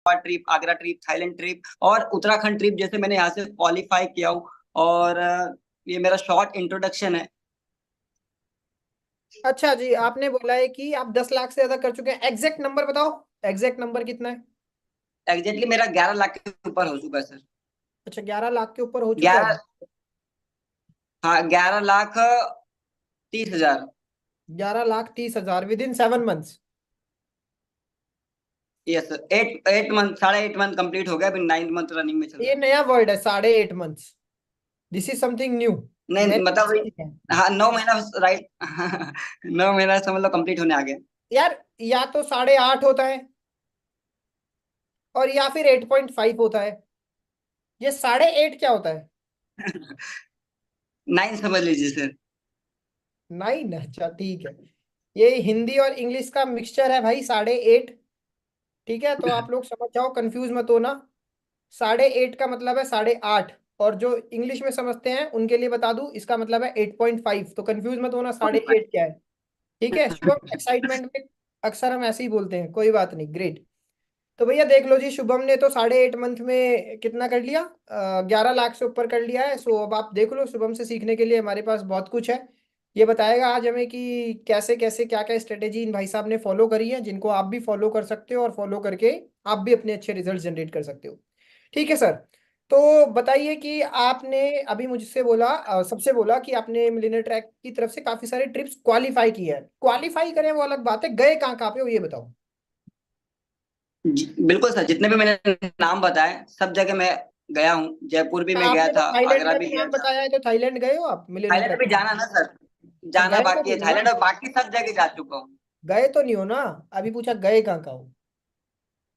Goa trip, Agra trip, Thailand trip और Uttarakhand trip जैसे मैंने यहाँ से क्वालिफाई किया हूँ। और ये मेरा शॉर्ट इंट्रोडक्शन है। अच्छा जी, आपने बोला है कि आप 10 लाख से ज्यादा कर चुके हैं, एग्जैक्ट नंबर बताओ, एग्जैक्ट नंबर कितना है? एग्जैक्टली मेरा 11 लाख के ऊपर हो चुका है सर। अच्छा, 11 लाख के ऊपर हो चुका है। 11, हाँ 11,30,000। 11,30,000 with in 7 months. Yes sir, 8 month, 8.5 month complete हो गया, अभी 9 मंथ रनिंग में चल ये रहा है। नया वर्ड है, 8.5 months. This is something new. नहीं मैंने मतलब नहीं सीखा है। हाँ 9 महीना, राइट। 9 महीना समझ लो कंप्लीट होने आ गया। यार, या तो 8.5 होता है और या फिर 8.5 होता है। ये 8.5 क्या होता है? 9 समझ लीजिए सर। 9? अच्छा ठीक है। ये हिंदी और इंग्लिश का मिक्सचर है भाई, 8.5। ठीक है, तो आप लोग समझ जाओ, कंफ्यूज मत होना। 8.5 का मतलब है 8.5। और जो इंग्लिश में समझते हैं उनके लिए बता दूं, इसका मतलब है 8.5। तो कंफ्यूज मत होना, 8.5 क्या है। ठीक है शुभम, एक्साइटमेंट में अक्सर हम ऐसे ही बोलते हैं, कोई बात नहीं, ग्रेट। तो भैया देख लो जी, शुभम ने तो 8.5 मंथ में कितना कर लिया, 11 लाख से ऊपर कर लिया है। सो अब आप देख लो, शुभम से सीखने के लिए हमारे पास बहुत कुछ है। ये बताएगा आज हमें कि कैसे कैसे क्या क्या स्ट्रेटेजी इन भाई साहब ने फॉलो करी है, जिनको आप भी फॉलो कर सकते हो और फॉलो करके आप भी अपने अच्छे रिजल्ट जनरेट कर सकते हो। ठीक है सर। तो बताइए कि आपने अभी मुझसे बोला, सबसे बोला कि आपने मिलियनेयर ट्रैक की तरफ से काफी सारे ट्रिप्स क्वालिफाई किए हैं। क्वालिफाई करें वो अलग बात है, गए कहाँ कहाँ पे हो ये बताओ। बिल्कुल सर, जितने भी मैंने नाम बताए सब जगह मैं गया हूँ। जयपुर भी मैं गया आपने तो था, थाईलैंड आगरा का भी भी गया नाम था। बताया है, तो थाईलैंड गए हो आप मिलियनेयर थाईलैंड ट्रैक भी में? जाना ना सर, तो जाना गए तो बाकी है। नहीं हो ना? थाईलैंड और बाकी सब जगह जा चुका हूँ। गए तो नहीं हो ना? अभी पूछा गए कहाँ कहाँ हो।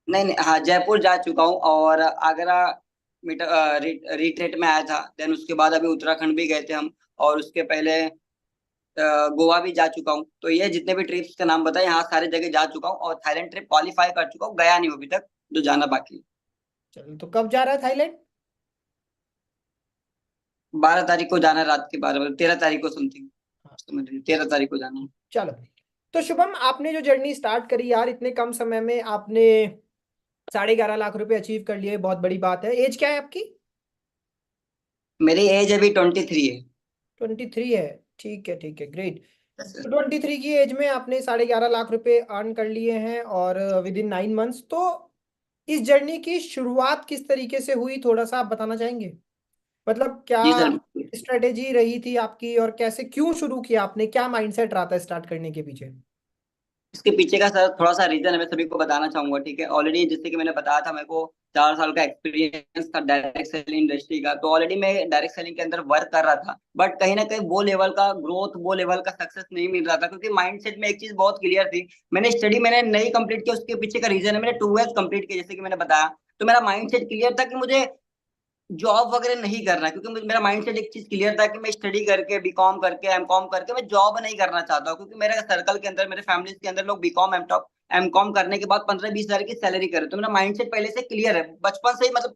नहीं नहीं, हाँ जयपुर जा चुका हूँ और आगरा रिट्रेट में आया था। देन उसके बाद अभी उत्तराखंड भी गए थे हम। और उसके पहले गोवा भी जा चुका हूँ। तो ये जितने भी ट्रिप्स का नाम बताए, यहाँ सारी जगह जा चुका हूँ और थाईलैंड ट्रिप क्वालिफाई कर चुका हूँ, गया नहीं हूँ अभी तक, जो जाना बाकी है। चलो, तो कब जा रहा है थाईलैंड? 12 तारीख को जाना है, रात के 12 बजे, 13 तारीख को समथिंग, हाँ, समझ लीजिए 13 तारीख को जाना है। चलो। तो शुभम, आपने जो जर्नी स्टार्ट करी यार, इतने कम समय में आपने 11.5 लाख रुपए अचीव कर लिए, बहुत बड़ी बात है। एज क्या है आपकी? मेरी एज अभी 23 है। 23 है। ठीक है, ठीक है, ग्रेट। तो 23 की एज में आपने 11.5 लाख रुपए अर्न कर लिए हैं, और विद इन 9 मंथ्स। तो इस जर्नी की शुरुआत किस तरीके से हुई, थोड़ा सा आप बताना चाहेंगे? मतलब क्या जी सर, स्ट्रेटेजी रही थी आपकी, और कैसे क्यों शुरू किया आपने, क्या माइंडसेट रहा था स्टार्ट करने के पीछे? इसके पीछे का सर थोड़ा सा रीजन है, मैं सभी को बताना चाहूंगा, ठीक है। ऑलरेडी जैसे कि मैंने बताया था, मेरे को 4 साल का एक्सपीरियंस था डायरेक्ट सेलिंग इंडस्ट्री का। तो ऑलरेडी मैं डायरेक्ट सेलिंग के अंदर वर्क कर रहा था, बट कहीं ना कहीं वो लेवल का ग्रोथ, वो लेवल का सक्सेस नहीं मिल रहा था, क्योंकि माइंडसेट में एक चीज बहुत क्लियर थी। मैंने स्टडी मैंने नहीं कंप्लीट किया, उसके पीछे का रीजन है, मैंने 2 ईयर्स कंप्लीट किया जैसे कि मैंने बताया। तो मेरा माइंडसेट क्लियर था कि मुझे जॉब वगैरह नहीं करना है, क्योंकि मेरा माइंडसेट एक चीज क्लियर था कि मैं स्टडी करके, बीकॉम करके, एमकॉम करके मैं जॉब नहीं करना चाहता हूँ। क्योंकि मेरे सर्कल के अंदर, मेरे फैमिली के अंदर लोग बीकॉम, एमकॉम करने के बाद 15-20 हजार की सैलरी करे। तो मेरा माइंडसेट पहले से क्लियर है, बचपन से ही, मतलब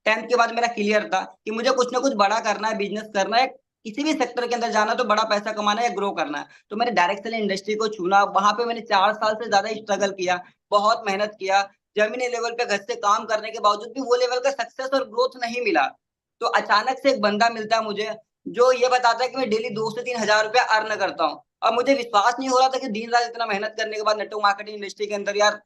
10th के बाद मेरा क्लियर था कि मुझे कुछ ना कुछ बड़ा करना है, बिजनेस करना है, किसी भी सेक्टर के अंदर जाना, तो बड़ा पैसा कमाना है या ग्रो करना है। तो मैंने डायरेक्ट सेलिंग इंडस्ट्री को चुना। वहां पे मैंने 4 साल से ज्यादा स्ट्रगल किया, बहुत मेहनत किया। जमीनी लेवल पे घर से काम करने के बावजूद भी वो लेवल का सक्सेस और ग्रोथ नहीं मिला। तो अचानक से एक बंदा मिलता है मुझे, जो ये बताता है कि मैं डेली 2 से 3 हजार रुपया अर्न करता हूँ। और मुझे विश्वास नहीं हो रहा था कि दिन रात इतना मेहनत करने के बाद नेटवर्क मार्केटिंग इंडस्ट्री के अंदर यार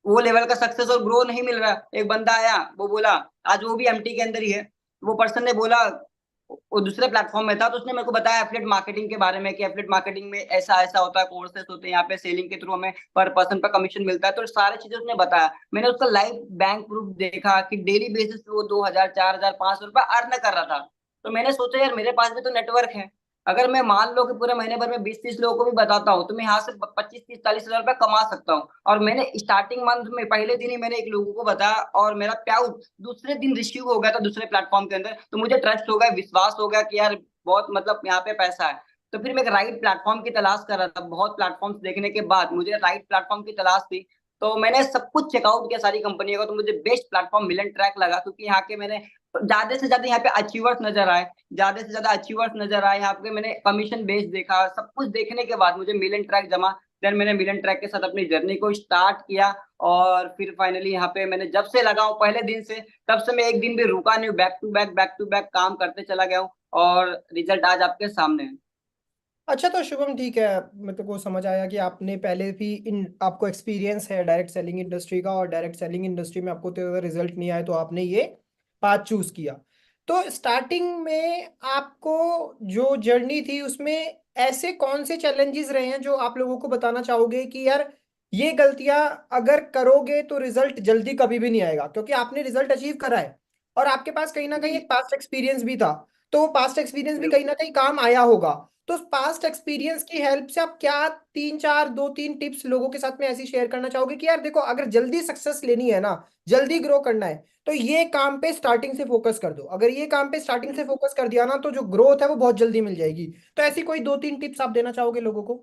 वो लेवल का सक्सेस और ग्रो नहीं मिल रहा। एक बंदा आया, वो बोला, आज वो भी एमटी के अंदर ही है। वो पर्सन ने बोला, वो दूसरे प्लेटफॉर्म में था, तो उसने मेरे को बताया एफिलिएट मार्केटिंग के बारे में कि एफिलिएट मार्केटिंग में ऐसा ऐसा होता है, कोर्सेस होते हैं यहाँ पे, सेलिंग के थ्रू हमें पर पर्सन पर कमीशन मिलता है। तो सारी चीजें उसने बताया। मैंने उसका लाइव बैंक प्रूफ देखा कि डेली बेसिस पे वो 2 हजार, 4 हजार, 500 रुपया अर्न कर रहा था। तो मैंने सोचा यार मेरे पास भी तो नेटवर्क है। अगर मैं मान लो कि पूरे महीने भर में 20-30 लोगों को भी बताता हूँ, तो मैं यहाँ से 25-30-40 हजार रुपया कमा सकता हूँ। और मैंने स्टार्टिंग मंथ में पहले दिन ही मैंने एक लोगों को बताया, और मेरा प्याउट दूसरे दिन रिसीव हो गया था दूसरे प्लेटफॉर्म के अंदर। तो मुझे ट्रस्ट हो गया, विश्वास हो गया कि यार बहुत, मतलब यहाँ पे पैसा है। तो फिर मैं एक राइट प्लेटफॉर्म की तलाश कर रहा था। बहुत प्लेटफॉर्म्स देखने के बाद मुझे राइट प्लेटफॉर्म की तलाश थी। तो मैंने सब कुछ चेकआउट किया, सारी कंपनियों का। तो मुझे बेस्ट प्लेटफॉर्म मिलन ट्रैक लगा, क्योंकि यहाँ के मैंने ज्यादा से ज्यादा यहाँ पे अचीवर्स नजर आए, ज्यादा से ज्यादा अचीवर्स नजर आए यहाँ पे। मैंने कमीशन बेस देखा, सब कुछ देखने के बाद मुझे मिलन ट्रैक जमा देन मैंने मिलन ट्रैक के साथ अपनी जर्नी को स्टार्ट किया। और फिर फाइनली यहाँ पे मैंने जब से लगा हूँ पहले दिन से, तब से मैं एक दिन भी रुका नहीं हूँ, बैक टू बैक काम करते चला गया हूँ। और रिजल्ट आज आपके सामने है। अच्छा तो शुभम ठीक है, मेरे को समझ आया कि आपने पहले भी इन आपको एक्सपीरियंस है डायरेक्ट सेलिंग इंडस्ट्री का, और डायरेक्ट सेलिंग इंडस्ट्री में आपको तो रिजल्ट नहीं आया तो आपने ये पाथ चूज किया। तो स्टार्टिंग में आपको जो जर्नी थी उसमें ऐसे कौन से चैलेंजेस रहे हैं जो आप लोगों को बताना चाहोगे कि यार ये गलतियां अगर करोगे तो रिजल्ट जल्दी कभी भी नहीं आएगा, क्योंकि आपने रिजल्ट अचीव करा है और आपके पास कहीं ना कहीं जी एक पास्ट एक्सपीरियंस भी था, तो वो पास्ट एक्सपीरियंस भी कहीं बिल्कुल। ना कहीं काम आया होगा। तो पास्ट एक्सपीरियंस की हेल्प से आप क्या तीन चार दो तीन टिप्स लोगों के साथ में ऐसी शेयर करना चाहोगे कि यार देखो अगर जल्दी सक्सेस लेनी है ना, जल्दी ग्रो करना है, तो ये काम पे स्टार्टिंग से फोकस कर दो। अगर ये काम पे स्टार्टिंग से फोकस कर दिया ना तो जो ग्रोथ है वो बहुत जल्दी मिल जाएगी। तो ऐसी कोई दो तीन टिप्स आप देना चाहोगे लोगों को?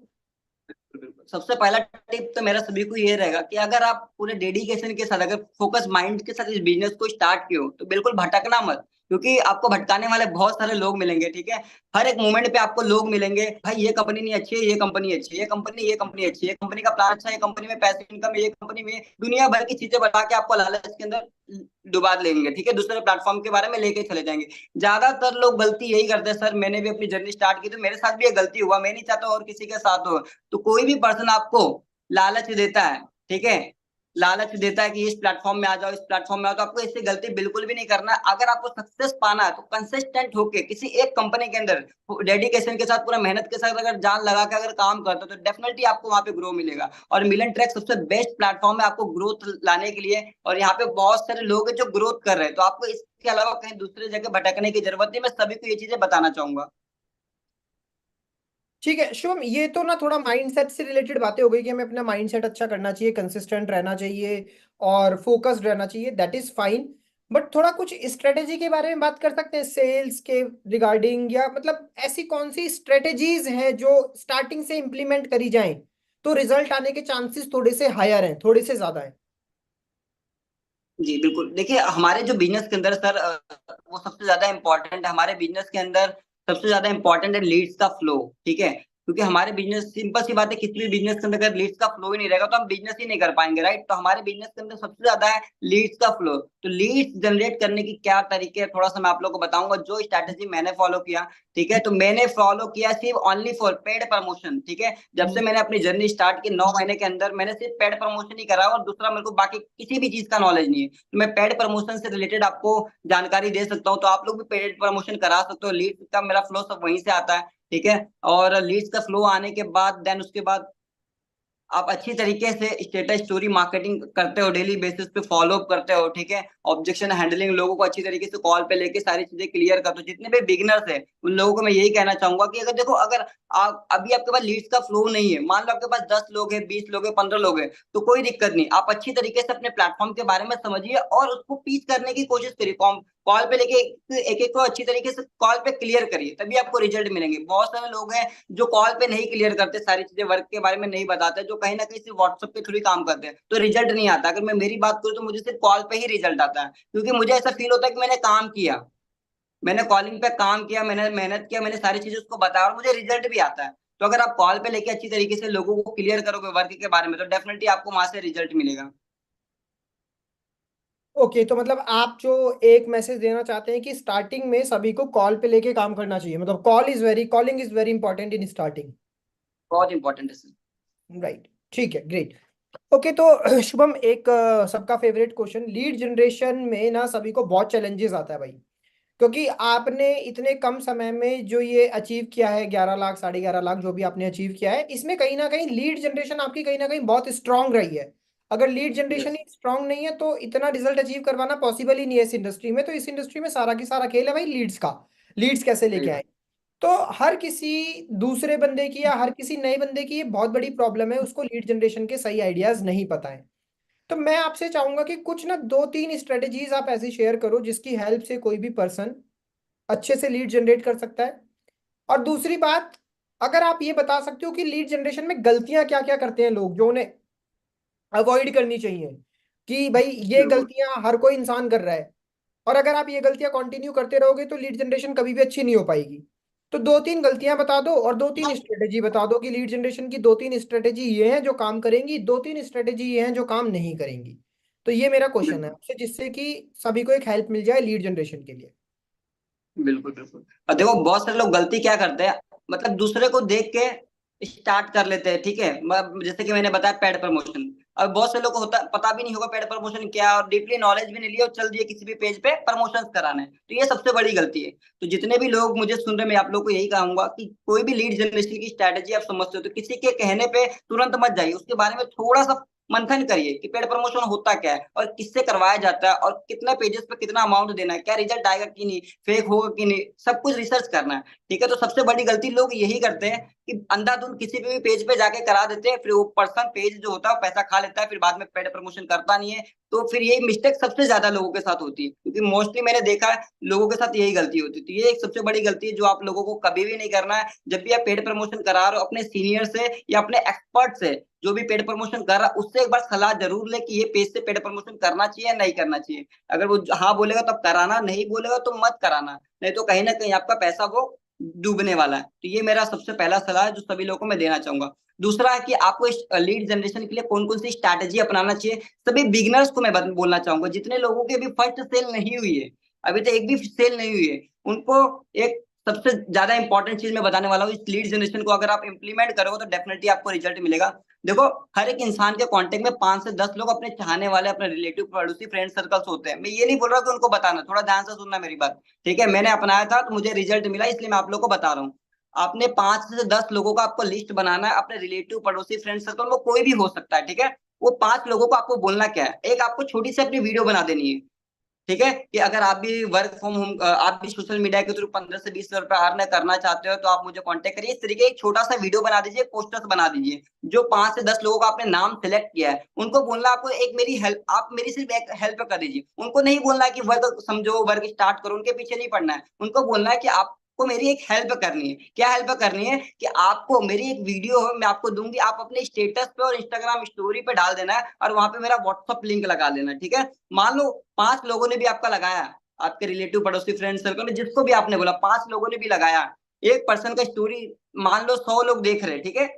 बिल्कुल। सबसे पहला टिप तो मेरा सभी को ये रहेगा कि अगर आप पूरे डेडिकेशन के साथ, अगर फोकस माइंड के साथ इस बिजनेस को स्टार्ट किए हो, तो बिल्कुल भटकना मत। क्योंकि आपको भटकाने वाले बहुत सारे लोग मिलेंगे, ठीक है। हर एक मोमेंट पे आपको लोग मिलेंगे, भाई ये कंपनी नहीं अच्छी है, ये कंपनी अच्छी है, ये कंपनी अच्छी है, ये कंपनी का प्लान अच्छा है, ये कंपनी में पैसे इनकम है, ये कंपनी में दुनिया भर की चीजें बता के आपको लालच के अंदर डुबा लेंगे, ठीक है। दूसरे प्लेटफॉर्म के बारे में लेके चले जाएंगे। ज्यादातर लोग गलती यही करते हैं सर, मैंने भी अपनी जर्नी स्टार्ट की तो मेरे साथ भी ये गलती हुआ, मैं नहीं चाहता और किसी के साथ हो। तो कोई भी पर्सन आपको लालच देता है, ठीक है, लालच देता है कि इस प्लेटफॉर्म में आ जाओ, इस प्लेटफॉर्म में आओ, तो आपको इससे गलती बिल्कुल भी नहीं करना है। अगर आपको सक्सेस पाना है तो कंसिस्टेंट होके किसी एक कंपनी के अंदर डेडिकेशन के साथ, पूरा मेहनत के साथ अगर जान लगा के अगर काम करते हो तो डेफिनेटली आपको वहां पे ग्रो मिलेगा। और मिलन ट्रैक सबसे बेस्ट प्लेटफॉर्म है आपको ग्रोथ लाने के लिए। और यहाँ पे बहुत सारे लोग हैं जो ग्रोथ कर रहे हैं, तो आपको इसके अलावा कहीं दूसरे जगह भटकने की जरूरत नहीं। मैं सभी को ये चीजें बताना चाहूंगा। ठीक है शुभम, ये तो ना थोड़ा माइंडसेट से रिलेटेड बातें हो गई कि हमें अपना माइंडसेट अच्छा करना चाहिए, कंसिस्टेंट रहना चाहिए और फोकस्ड रहना चाहिए, दैट इज फाइन। बट थोड़ा कुछ स्ट्रेटेजी के बारे में बात कर सकते हैं सेल्स के रिगार्डिंग, या मतलब ऐसी कौन सी स्ट्रेटेजीज हैं जो स्टार्टिंग से इंप्लीमेंट करी जाएं तो रिजल्ट आने के चांसेस थोड़े से हायर हैं, थोड़े से ज्यादा हैं? जी बिल्कुल। देखिए हमारे जो बिजनेस के अंदर सर, वो सबसे ज्यादा इंपॉर्टेंट है हमारे बिजनेस के अंदर। सबसे ज्यादा इंपॉर्टेंट है लीड्स का फ्लो, ठीक है। क्योंकि हमारे बिजनेस, सिंपल सी बात है, किसी भी बिजनेस के अंदर अगर लीड्स का फ्लो ही नहीं रहेगा तो हम बिजनेस ही नहीं कर पाएंगे, राइट। तो हमारे बिजनेस के अंदर सबसे ज्यादा है लीड्स का फ्लो। तो लीड्स जनरेट करने की क्या तरीके है, थोड़ा सा मैं आप लोग को बताऊंगा जो स्ट्रैटेजी मैंने फॉलो किया, ठीक है। तो मैंने फॉलो किया सिर्फ ओनली फॉर पेड प्रमोशन, ठीक है। जब से मैंने अपनी जर्नी स्टार्ट की 9 महीने के अंदर मैंने सिर्फ पेड प्रमोशन ही करा, और दूसरा मेरे को बाकी किसी भी चीज का नॉलेज नहीं है। तो मैं पेड प्रमोशन से रिलेटेड आपको जानकारी दे सकता हूँ, तो आप लोग भी पेड प्रमोशन करा सकते हो। लीड्स का मेरा फ्लो सब वहीं से आता है, ठीक है। और लीड्स का फ्लो आने के बाद देन उसके बाद आप अच्छी तरीके से स्टेटस स्टोरी मार्केटिंग करते हो, डेली बेसिस पे फॉलो अप करते हो, ठीक है। ऑब्जेक्शन हैंडलिंग, लोगों को अच्छी तरीके से कॉल पे लेके सारी चीजें क्लियर करते हो। जितने भी बिगिनर्स है उन लोगों को मैं यही कहना चाहूंगा कि अगर देखो, अगर आप अभी आपके पास लीड्स का फ्लो नहीं है, मान लो आपके पास 10 लोग हैं, 20 लोग हैं, 15 लोग हैं, तो कोई दिक्कत नहीं। आप अच्छी तरीके से अपने प्लेटफॉर्म के बारे में समझिए और उसको पीच करने की कोशिश करिए। कॉल पे लेके एक एक को अच्छी तरीके से कॉल पे क्लियर करिए, तभी आपको रिजल्ट मिलेंगे। बहुत सारे लोग हैं जो कॉल पे नहीं क्लियर करते, सारी चीजें वर्क के बारे में नहीं बताते, जो कहीं ना कहीं सिर्फ व्हाट्सएप के थ्रू ही काम करते हैं, तो रिजल्ट नहीं आता। अगर मैं मेरी बात करूँ तो मुझे सिर्फ कॉल पे ही रिजल्ट आता है, क्योंकि मुझे ऐसा फील होता है कि मैंने काम किया, मैंने कॉलिंग पे काम किया, मैंने मेहनत किया, मैंने सारी चीजें उसको बताया और मुझे रिजल्ट भी आता है। तो अगर आप कॉल पे लेके अच्छी तरीके से लोगों को क्लियर करोगे वर्क के बारे में, तो डेफिनेटली आपको वहां से रिजल्ट मिलेगा। ओके, तो मतलब आप जो एक मैसेज देना चाहते हैं कि स्टार्टिंग में सभी को कॉल पे लेके काम करना चाहिए, मतलब calling is very important in starting. बहुत इंपॉर्टेंट है सर। राइट, ठीक है, ग्रेट। ओके तो शुभम एक सबका फेवरेट क्वेश्चन, लीड जनरेशन में ना सभी को बहुत चैलेंजेस आता है भाई, क्योंकि आपने इतने कम समय में जो ये अचीव किया है, 11 लाख 11.5 लाख जो भी आपने अचीव किया है, इसमें कहीं ना कहीं लीड जनरेशन आपकी कहीं ना कहीं बहुत स्ट्रांग रही है। अगर लीड जनरेशन यस। ही स्ट्रांग नहीं है तो इतना रिजल्ट अचीव करवाना पॉसिबल ही नहीं है इस इंडस्ट्री में। तो इस इंडस्ट्री में सारा की सारा खेल है भाई लीड्स का, लीड्स कैसे सही लेके आए। बात। तो हर किसी दूसरे बंदे की या हर किसी नए बंदे की ये बहुत बड़ी प्रॉब्लम है, उसको लीड जनरेशन के सही आइडियाज नहीं पता है। तो मैं आपसे चाहूंगा कि कुछ ना दो तीन स्ट्रेटेजीज आप ऐसी शेयर करो जिसकी हेल्प से कोई भी पर्सन अच्छे से लीड जनरेट कर सकता है। और दूसरी बात, अगर आप ये बता सकते हो कि लीड जनरेशन में गलतियां क्या क्या करते हैं लोग जो उन्हें अवॉइड करनी चाहिए, कि भाई ये बिल्कुल। गलतियां हर कोई इंसान कर रहा है और अगर आप ये गलतियां कंटिन्यू करते रहोगे तो लीड जनरेशन कभी भी अच्छी नहीं हो पाएगी। तो दो तीन गलतियां बता दो और दो तीन स्ट्रेटेजी बता दो कि लीड जनरेशन की दो तीन स्ट्रेटेजी ये हैं जो काम करेंगी, दो तीन स्ट्रेटेजी ये हैं जो काम नहीं करेंगी। तो ये मेरा क्वेश्चन है आपसे, जिससे कि सभी को एक हेल्प मिल जाए लीड जनरेशन के लिए। बिल्कुल बिल्कुल। और देखो बहुत सारे लोग गलती क्या करते हैं, मतलब दूसरे को देख के स्टार्ट कर लेते हैं, ठीक है। जैसे कि मैंने बताया पेड प्रमोशन। अब बहुत से लोग को होता पता भी नहीं होगा पेड प्रमोशन क्या है, और डीपली नॉलेज भी नहीं लिया और चल दिए किसी भी पेज पे प्रमोशन कराने, तो ये सबसे बड़ी गलती है। तो जितने भी लोग मुझे सुन रहे हैं, मैं आप लोग को यही कहूंगा कि कोई भी लीड जनरेशन की स्ट्रैटेजी आप समझते हो तो किसी के कहने पे तुरंत मत जाइए, उसके बारे में थोड़ा सा मंथन करिए कि पेड प्रमोशन होता क्या है और किससे करवाया जाता है और कितने पेजेस पे कितना अमाउंट देना है, क्या रिजल्ट आएगा कि नहीं, फेक होगा कि नहीं, सब कुछ रिसर्च करना है, ठीक है। तो सबसे बड़ी गलती लोग यही करते हैं कि अंधाधुंध किसी भी पेज पे जाके करा देते हैं, फिर वो पर्सन पेज जो होता है वो पैसा खा लेता है, फिर बाद में पेड प्रमोशन करता नहीं है। तो फिर यही मिस्टेक सबसे ज्यादा लोगों के साथ होती है, क्योंकि मोस्टली मैंने देखा है लोगों के साथ यही गलती होती है। तो ये एक सबसे बड़ी गलती है जो आप लोगों को कभी भी नहीं करना है। जब भी आप पेड प्रमोशन करा रहे हो, अपने सीनियर से या अपने एक्सपर्ट से, जो भी पेड प्रमोशन कर रहा है उससे एक बार सलाह जरूर ले कि ये पेज से पेड प्रमोशन करना चाहिए या नहीं करना चाहिए। अगर वो हाँ बोलेगा तब कराना, नहीं बोलेगा तो मत कराना, नहीं तो कहीं ना कहीं आपका पैसा वो डूबने वाला है। तो ये मेरा सबसे पहला सलाह है जो सभी लोगों को मैं देना चाहूंगा। दूसरा है कि आपको इस लीड जनरेशन के लिए कौन कौन सी स्ट्रैटेजी अपनाना चाहिए। सभी बिगनर्स को मैं बोलना चाहूंगा, जितने लोगों की अभी फर्स्ट सेल नहीं हुई है, अभी तो एक भी सेल नहीं हुई है, उनको एक सबसे ज्यादा इंपॉर्टेंट चीज मैं बताने वाला हूँ। इस लीड जनरेशन को अगर आप इंप्लीमेंट करोगे तो डेफिनेटली आपको रिजल्ट मिलेगा। देखो, हर एक इंसान के कांटेक्ट में 5 से 10 लोग अपने चाहने वाले, अपने रिलेटिव, पड़ोसी, फ्रेंड सर्कल्स होते हैं। मैं ये नहीं बोल रहा कि उनको बताना, थोड़ा ध्यान से सुनना मेरी बात, ठीक है। मैंने अपनाया था तो मुझे रिजल्ट मिला, इसलिए मैं आप लोग को बता रहा हूँ। आपने 5 से 10 लोगों का आपको लिस्ट बनाना है, अपने रिलेटिव, पड़ोसी, फ्रेंड सर्कल, वो कोई भी हो सकता है, ठीक है। वो 5 लोगों को आपको बोलना क्या है, एक आपको छोटी सी अपनी वीडियो बना देनी है, ठीक है। कि अगर आप भी वर्क फ्रॉम होम, आप भी सोशल मीडिया के थ्रू 15 से 20 हज़ार रुपए अर्न करना चाहते हो तो आप मुझे कांटेक्ट करिए। इस तरीके एक छोटा सा वीडियो बना दीजिए, पोस्टर्स बना दीजिए। जो 5 से 10 लोगों का आपने नाम सेलेक्ट किया है उनको बोलना आपको एक मेरी हेल्प, आप मेरी सिर्फ एक हेल्प कर दीजिए। उनको नहीं बोलना है कि वर्क समझो, वर्क स्टार्ट करो, उनके पीछे नहीं पड़ना है। उनको बोलना है कि आपको मेरी एक हेल्प करनी है। क्या हेल्प करनी है कि आपको मेरी एक वीडियो मैं आपको दूंगी, आप अपने स्टेटस पे और इंस्टाग्राम स्टोरी पे डाल देना है और वहां पे मेरा व्हाट्सअप लिंक लगा देना, ठीक है। मान लो 5 लोगों ने भी आपका लगाया, आपके रिलेटिव, पड़ोसी, फ्रेंड सर्कल में जिसको भी आपने बोला, 5 लोगों ने भी लगाया, एक पर्सन का स्टोरी मान लो 100 लोग देख रहे, ठीक है।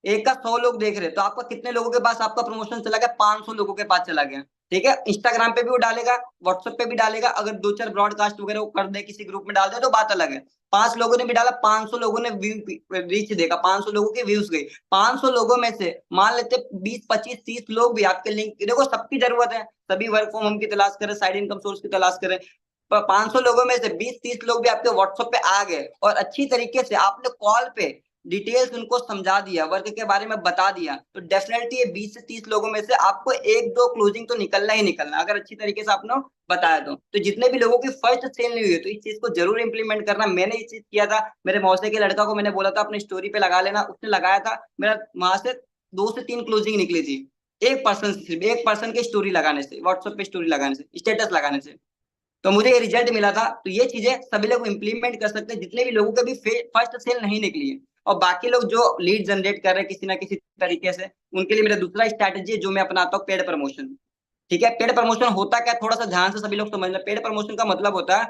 एक का 100 लोग देख रहे तो आपका कितने लोगों के पास आपका प्रमोशन चला गया, 500 लोगों के पास चला गया, ठीक है। इंस्टाग्राम पे भी वो डालेगा, व्हाट्सएप पे भी डालेगा, अगर 2 4 ब्रॉडकास्ट वगैरह वो कर दे, किसी ग्रुप में डाल दे तो बात अलग है। 5 लोगों ने भी डाला, 500 लोगों ने व्यू रीच देखा, 500 लोगों के व्यूज गए। 500 लोगों में से मान लेते 20 25 30 लोग भी आपके लिंक, देखो सबकी जरूरत है, सभी वर्क फ्रॉम होम की तलाश करें, साइड इनकम सोर्स की तलाश करें। पर 500 लोगों में से 20 30 लोग भी आपके व्हाट्सएप पे आ गए और अच्छी तरीके से आपने कॉल पे डिटेल्स उनको समझा दिया, वर्क के बारे में बता दिया, तो डेफिनेटली ये 20 से 30 लोगों में से आपको एक दो क्लोजिंग तो निकलना ही निकलना, अगर अच्छी तरीके से आपने बताया तो जितने भी लोगों की फर्स्ट सेल नहीं हुई है तो इस चीज को जरूर इंप्लीमेंट करना। मैंने इस चीज किया था, मेरे मौसे के लड़का को मैंने बोला था अपनी स्टोरी पे लगा लेना, उसने लगाया था, मेरा वहां से 2 से 3 क्लोजिंग निकली थी, एक पर्सन से, सिर्फ एक पर्सन की स्टोरी लगाने से, व्हाट्सएप पे स्टोरी लगाने से, स्टेटस लगाने से। तो मुझे ये रिजल्ट मिला था। तो ये चीजें सभी लोग इंप्लीमेंट कर सकते हैं, जितने भी लोगों के भी फर्स्ट सेल नहीं निकली है। और बाकी लोग जो लीड जनरेट कर रहे हैं किसी ना किसी तरीके से, उनके लिए मेरा दूसरा स्ट्रैटेजी है जो मैं अपनाता हूँ, पेड प्रमोशन, ठीक है। पेड प्रमोशन होता क्या, थोड़ा सा ध्यान से सभी लोग समझना। पेड प्रमोशन का मतलब होता है,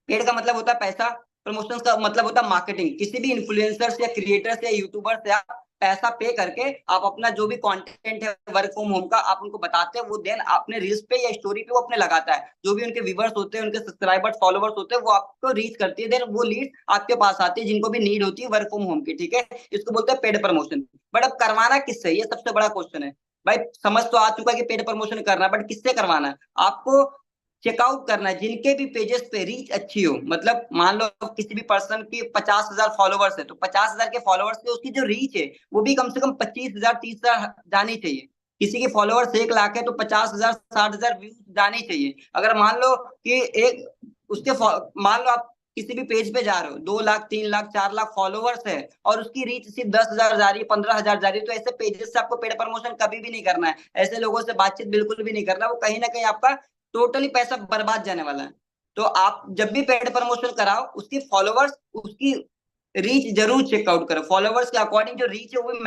पेड का मतलब होता है पैसा, प्रमोशन का मतलब होता है मार्केटिंग। किसी भी इन्फ्लुएंसर्स या क्रिएटर्स या यूट्यूबर से आप पैसा पे करके आप अपना जो भी कंटेंट है वर्क फ्रॉम होम का, आप उनको बताते हैं, वो देन अपने रील्स पे या स्टोरी पे वो अपने लगाता है। जो भी उनके व्यूवर्स होते हैं, उनके सब्सक्राइबर्स, फॉलोवर्स होते हैं, वो आपको रीच करती है, देन वो लीड आपके पास आती है जिनको भी नीड होती है वर्क फ्रॉम होम की, ठीक है। इसको बोलते हैं पेड प्रमोशन। बट अब करवाना किससे, ये सबसे बड़ा क्वेश्चन है। भाई समझ तो आ चुका है कि पेड प्रमोशन करना है, बट किससे करवाना है आपको, चेकआउट करना है जिनके भी पेजेस पे रीच अच्छी हो। मतलब मान लो किसी भी पर्सन की 50,000 फॉलोवर्स है तो 50,000 के फॉलोवर्स पे उसकी जो रीच है वो भी कम से कम 25,000 30,000 जानी चाहिए। किसी के फॉलोवर्स 1 लाख है तो 50,000 60,000 व्यूज जानी चाहिए। अगर मान लो कि एक उसके मान लो आप किसी भी पेज पे जा रहे हो, 2 लाख 3 लाख 4 लाख फॉलोवर्स है और उसकी रीच सिर्फ 10,000 जा रही है, 15,000 जा रही है, तो ऐसे पेजेस से आपको पेड प्रमोशन कभी भी नहीं करना है। ऐसे लोगों से बातचीत बिल्कुल भी नहीं करना, वो कहीं ना कहीं आपका टोटली पैसा बर्बाद जाने वाला है। तो आप जब भी पेड प्रमोशन कराओ उसकी फॉलोवर्स, उसकी रीच जरूर चेकआउट करो। फॉलोवर्स के अकॉर्डिंग जो रीच है वो भी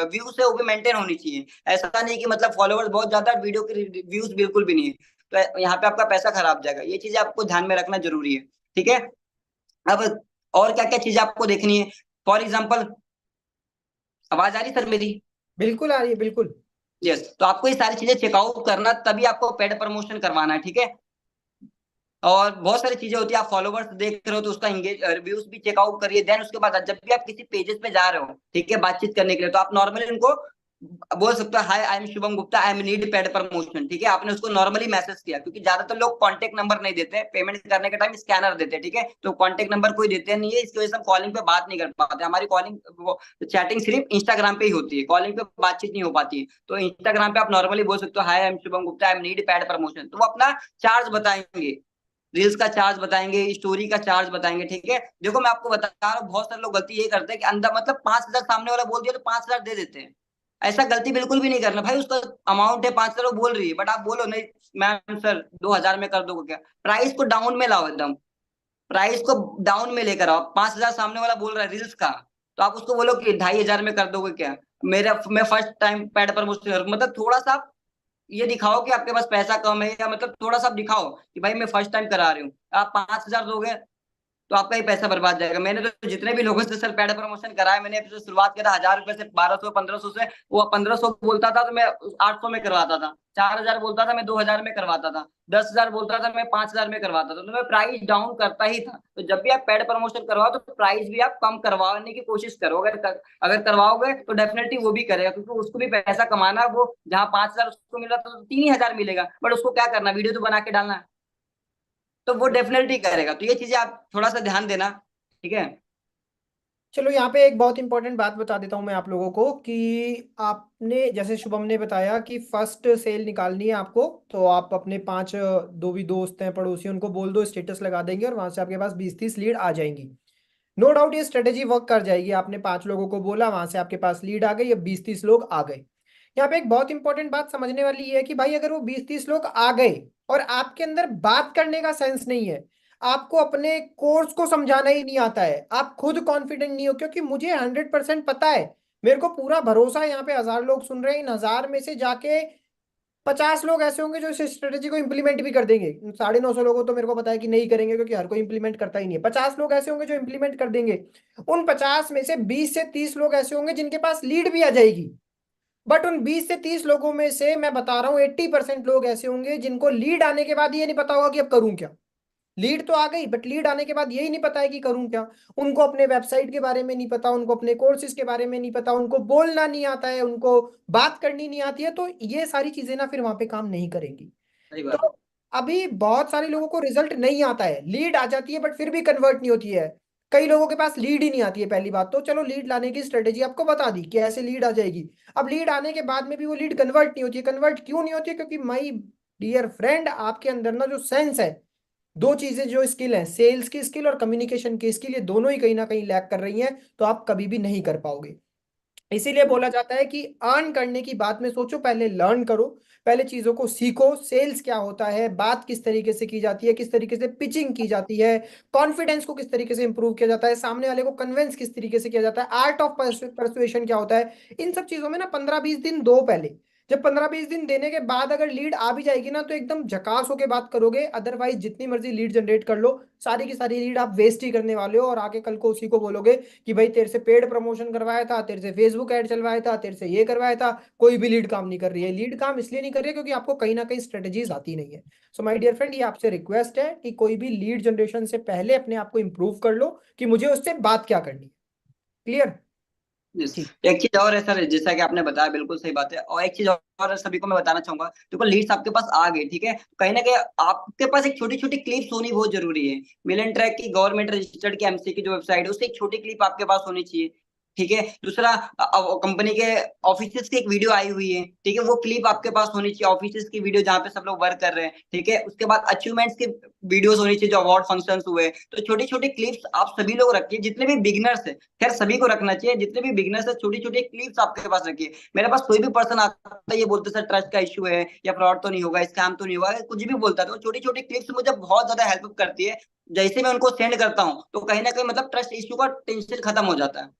व्यूज है वो भी मेंटेन होनी चाहिए। ऐसा नहीं कि मतलब फॉलोवर्स बहुत ज्यादा वीडियो के व्यूज बिल्कुल भी नहीं है, तो यहाँ पे आपका पैसा खराब जाएगा। ये चीजें आपको ध्यान में रखना जरूरी है, ठीक है। अब और क्या क्या चीजें आपको देखनी है। फॉर एग्जाम्पल, आवाज आ रही सर मेरी? बिल्कुल आ रही है, बिल्कुल। यस, तो आपको ये सारी चीजें चेकआउट करना, तभी आपको पेड प्रमोशन करवाना है, ठीक है। और बहुत सारी चीजें होती है, आप फॉलोवर्स देख रहे हो तो उसका इंगेज रिव्यूज भी चेकआउट करिए। देन उसके बाद जब भी आप किसी पेजेस पे जा रहे हो, ठीक है, बातचीत करने के लिए, तो आप नॉर्मली उनको बोल सकते हो, hi I am Shubham Gupta, I am need paid promotion, ठीक है। आपने उसको नॉर्मली मैसेज किया, क्योंकि ज्यादातर लोग कॉन्टेक्ट नंबर नहीं देते, पेमेंट करने के टाइम स्कैनर देते हैं, ठीक है। तो कॉन्टेक्ट नंबर कोई देते नहीं है, इसकी वजह से हम कॉलिंग पे बात नहीं कर पाते। हमारी कॉलिंग वो चैटिंग सिर्फ इंस्टाग्राम पे ही होती है, कॉलिंग पे बातचीत नहीं हो पाती है। तो इंस्टाग्राम पे आप नॉर्मली बोल सकते हो, hi I am Shubham Gupta, I am need paid promotion. तो वो अपना चार्ज बताएंगे, रील्स का चार्ज बताएंगे, स्टोरी का चार्ज बताएंगे, ठीक है। देखो मैं आपको बता रहा हूँ, बहुत सारे लोग गलती ये करते हैं कि अंदर मतलब 5,000 सामने वाला बोल दिया तो 5,000 दे देते हैं। ऐसा गलती बिल्कुल भी नहीं करना भाई, उसका अमाउंट है 5,000 वो बोल रही है, बट आप बोलो नहीं मैम सर 2,000 में कर दोगे क्या? प्राइस को डाउन में लाओ एकदम, प्राइस को डाउन में लेकर आओ। 5,000 सामने वाला बोल रहा है रील्स का, तो आप उसको बोलो कि 2,500 में कर दोगे क्या? मेरा मैं फर्स्ट टाइम पेड प्रमोशन, मतलब थोड़ा सा ये दिखाओ कि आपके पास पैसा कम है, या मतलब थोड़ा सा दिखाओ कि भाई मैं फर्स्ट टाइम करा रही हूँ। आप 5,000 दोगे तो आपका ही पैसा बर्बाद जाएगा। मैंने तो जितने भी लोगों से सर पेड प्रमोशन कराया, मैंने तो शुरुआत किया था 1,000 रुपए से, 1,200 1,500 से। वो 1,500 बोलता था तो मैं 800 में करवाता था, 4,000 बोलता था मैं 2,000 में करवाता था, 10,000 बोलता था मैं 5,000 में करवाता था। तो मैं प्राइस डाउन करता ही था। तो जब भी आप पेड प्रमोशन करवाओ तो प्राइस भी आप कम करवाने की कोशिश करो। अगर करवाओगे तो डेफिनेटली वो भी करेगा, क्योंकि उसको भी पैसा कमाना है। वो जहाँ 5,000 उसको मिला था तो 3,000 मिलेगा, बट उसको क्या करना, वीडियो तो बना के डालना है, तो वो डेफिनेटली करेगा। तो ये चीजें आप थोड़ा सा ध्यान देना, ठीक है। चलो यहाँ पे एक बहुत इंपॉर्टेंट बात बता देता हूँ मैं आप लोगों को कि आपने जैसे शुभम ने बताया कि फर्स्ट सेल निकालनी है आपको, तो आप अपने 5 दो भी दोस्त हैं पड़ोसी, उनको बोल दो, स्टेटस लगा देंगे और वहां से आपके पास 20-30 लीड आ जाएंगी। नो डाउट ये स्ट्रेटेजी वर्क कर जाएगी। आपने 5 लोगों को बोला, वहां से आपके पास लीड आ गई, अब 20-30 लोग आ गए। यहाँ पे एक बहुत इंपॉर्टेंट बात समझने वाली ये है कि भाई अगर वो 20-30 लोग आ गए और आपके अंदर बात करने का सेंस नहीं है, आपको अपने कोर्स को समझाना ही नहीं आता है, आप खुद कॉन्फिडेंट नहीं हो, क्योंकि मुझे 100% पता है, मेरे को पूरा भरोसा है, यहाँ पे 1,000 लोग सुन रहे हैं, इन 1,000 में से जाके 50 लोग ऐसे होंगे जो इस स्ट्रेटेजी को इंप्लीमेंट भी कर देंगे। 950 लोगों तो मेरे को पता है कि नहीं करेंगे, क्योंकि हर कोई इंप्लीमेंट करता ही नहीं है। 50 लोग ऐसे होंगे जो इंप्लीमेंट कर देंगे। उन 50 में से 20 से 30 लोग ऐसे होंगे जिनके पास लीड भी आ जाएगी। बट उन 20 से 30 लोगों में से मैं बता रहा हूँ 80% लोग ऐसे होंगे जिनको लीड आने के बाद ये नहीं पता होगा कि अब करूं क्या। लीड तो आ गई, बट लीड आने के बाद यही नहीं पता है कि करूं क्या। उनको अपने वेबसाइट के बारे में नहीं पता, उनको अपने कोर्सेज के बारे में नहीं पता, उनको बोलना नहीं आता है, उनको बात करनी नहीं आती है, तो ये सारी चीजें ना फिर वहां पे काम नहीं करेंगी। सही बात। तो अभी बहुत सारे लोगों को रिजल्ट नहीं आता है, लीड आ जाती है बट फिर भी कन्वर्ट नहीं होती है। कई लोगों के पास लीड ही नहीं आती है। पहली बात तो चलो, लीड लाने की स्ट्रेटेजी आपको बता दी कि ऐसे लीड आ जाएगी। अब लीड आने के बाद में भी वो लीड कन्वर्ट नहीं होती है। कन्वर्ट क्यों नहीं होती है? क्योंकि माई डियर फ्रेंड, आपके अंदर ना जो सेंस है, दो चीजें जो स्किल है, सेल्स की स्किल और कम्युनिकेशन की स्किल, ये दोनों ही कहीं ना कहीं लैक कर रही हैं, तो आप कभी भी नहीं कर पाओगे। इसीलिए बोला जाता है कि अर्न करने की बात में सोचो, पहले लर्न करो, पहले चीजों को सीखो। सेल्स क्या होता है, बात किस तरीके से की जाती है, किस तरीके से पिचिंग की जाती है, कॉन्फिडेंस को किस तरीके से इंप्रूव किया जाता है, सामने वाले को कन्विंस किस तरीके से किया जाता है, आर्ट ऑफ परसुएशन क्या होता है, इन सब चीजों में ना 15-20 दिन दो पहले। जब 15-20 दिन देने के बाद अगर लीड आ भी जाएगी ना, तो एकदम झकास होके बात करोगे। अदरवाइज जितनी मर्जी लीड जनरेट कर लो, सारी की सारी लीड आप वेस्ट ही करने वाले हो, और आगे कल को उसी को बोलोगे कि भाई तेरे से पेड प्रमोशन करवाया था, तेरे से फेसबुक ऐड चलवाया था, तेरे से ये करवाया था, कोई भी लीड काम नहीं कर रही है। लीड काम इसलिए नहीं कर रही है क्योंकि आपको कहीं ना कहीं स्ट्रेटेजीज आती नहीं है। सो माय डियर फ्रेंड, ये आपसे रिक्वेस्ट है कि कोई भी लीड जनरेशन से पहले अपने आप को इंप्रूव कर लो कि मुझे उससे बात क्या करनी है। क्लियर? Yes। ठीक। एक चीज और है सर, जैसा कि आपने बताया बिल्कुल सही बात है। और एक चीज और सभी को मैं बताना चाहूंगा, देखो लीड्स आपके पास आ गई, ठीक है, कहीं ना कहीं आपके पास एक छोटी छोटी क्लिप्स होनी बहुत जरूरी है। मिलन ट्रैक की गवर्नमेंट रजिस्टर्ड की एमसी की जो वेबसाइट है, उससे एक छोटी क्लिप आपके पास होनी चाहिए, ठीक है। दूसरा, कंपनी के ऑफिस की एक वीडियो आई हुई है, ठीक है, वो क्लिप आपके पास होनी चाहिए, ऑफिस की वीडियो जहाँ पे सब लोग वर्क कर रहे हैं, ठीक है। उसके बाद अचीवमेंट्स की वीडियोस होनी चाहिए, जो अवार्ड फंक्शंस हुए। तो छोटी छोटी क्लिप्स आप सभी लोग रखिए, जितने भी बिगनर्स है, खैर सभी को रखना चाहिए, जितने भी बिगनर्स है छोटी छोटी क्लिप्स आपके पास रखिए। मेरे पास कोई भी पर्सन आता है, ये बोलते सर ट्रस्ट का इशू है, या फ्रॉड तो नहीं होगा, स्कैम तो नहीं होगा, कुछ भी बोलता है, तो छोटी छोटी क्लिप्स मुझे बहुत ज्यादा हेल्प करती है। जैसे मैं उनको सेंड करता हूँ तो कहीं ना कहीं मतलब ट्रस्ट इशू का टेंशन खत्म हो जाता है।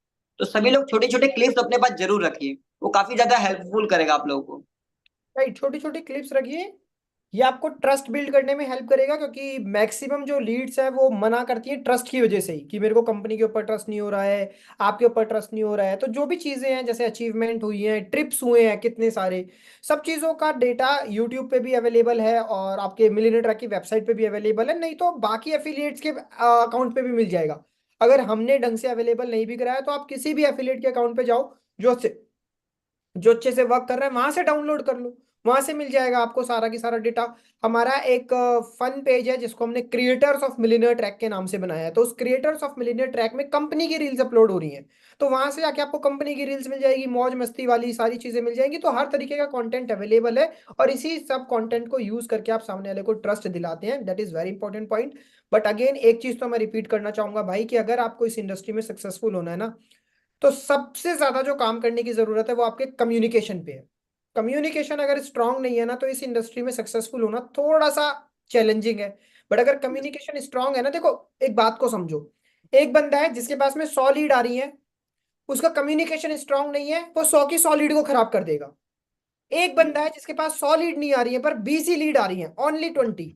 तो सभी लोग छोटे छोटे क्लिप्स अपने पास जरूर रखिए, वो काफी ज्यादा हेल्पफुल करेगा आप लोगों को। राइट, छोटी छोटी क्लिप्स रखिए। ये आपको ट्रस्ट बिल्ड करने में हेल्प करेगा, क्योंकि मैक्सिमम जो लीड्स है वो मना करती हैं ट्रस्ट की वजह से ही, कि मेरे को कंपनी के ऊपर ट्रस्ट नहीं हो रहा है, आपके ऊपर ट्रस्ट नहीं हो रहा है। तो जो भी चीजें हैं, जैसे अचीवमेंट हुई हैं, ट्रिप्स हुए हैं कितने सारे, सब चीजों का डेटा यूट्यूब पे भी अवेलेबल है और आपके मिलियनेयर ट्रैक की वेबसाइट पे भी अवेलेबल है, नहीं तो बाकी एफिलिएट्स के अकाउंट पे भी मिल जाएगा। अगर हमने ढंग से अवेलेबल नहीं भी कराया तो आप किसी भी एफिलिएट के अकाउंट पे जाओ जो अच्छे से वर्क कर रहा है, वहां से डाउनलोड कर लो, वहां से मिल जाएगा आपको सारा की सारा डेटा। हमारा एक फन पेज है जिसको हमने क्रिएटर्स ऑफ मिलियनेयर ट्रैक के नाम से बनाया है, तो उस क्रिएटर्स ऑफ मिलियनेयर ट्रैक में कंपनी की रील्स अपलोड हो रही हैं, तो वहां से जाके आपको कंपनी की रील्स मिल जाएगी, मौज मस्ती वाली सारी चीजें मिल जाएंगी। तो हर तरीके का कंटेंट अवेलेबल है, और इसी सब कंटेंट को यूज करके आप सामने वाले को ट्रस्ट दिलाते हैं। That is very important point. But again एक चीज तो मैं रिपीट करना चाहूंगा भाई, कि अगर आपको इस इंडस्ट्री में सक्सेसफुल होना है ना, तो सबसे ज्यादा जो काम करने की जरूरत है वो आपके कम्युनिकेशन पे है। कम्युनिकेशन अगर स्ट्रांग नहीं है ना, तो इस इंडस्ट्री में सक्सेसफुल होना थोड़ा सा चैलेंजिंग है। बट अगर कम्युनिकेशन स्ट्रांग है ना, देखो एक बात को समझो, एक बंदा है जिसके पास में 100 लीड आ रही है, उसका कम्युनिकेशन स्ट्रांग नहीं है, वो 100 की 100 लीड को खराब कर देगा। एक बंदा है जिसके पास 100 लीड नहीं आ रही है पर 20 ही लीड आ रही है, ओनली 20,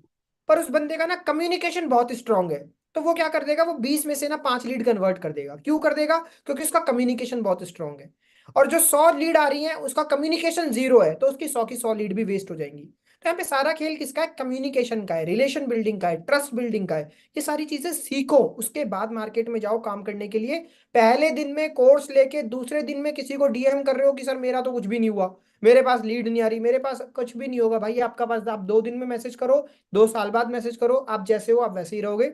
पर उस बंदे का ना कम्युनिकेशन बहुत स्ट्रांग है, तो वो क्या कर देगा, वो 20 में से ना 5 लीड कन्वर्ट कर देगा। क्यों कर देगा? क्योंकि उसका कम्युनिकेशन बहुत स्ट्रांग है। और जो 100 लीड आ रही है उसका कम्युनिकेशन जीरो है, तो उसकी 100 की 100 लीड भी वेस्ट हो जाएंगी। तो यहाँ पे सारा खेल किसका है? कम्युनिकेशन का है, रिलेशन बिल्डिंग का है, ट्रस्ट बिल्डिंग का है। ये सारी चीजें सीखो, उसके बाद मार्केट में जाओ काम करने के लिए। पहले दिन में कोर्स लेके दूसरे दिन में किसी को डीएम कर रहे हो कि सर मेरा तो कुछ भी नहीं हुआ, मेरे पास लीड नहीं आ रही, मेरे पास कुछ भी नहीं होगा, भाई आपका पास, आप 2 दिन में मैसेज करो, 2 साल बाद मैसेज करो, आप जैसे हो आप वैसे ही रहोगे।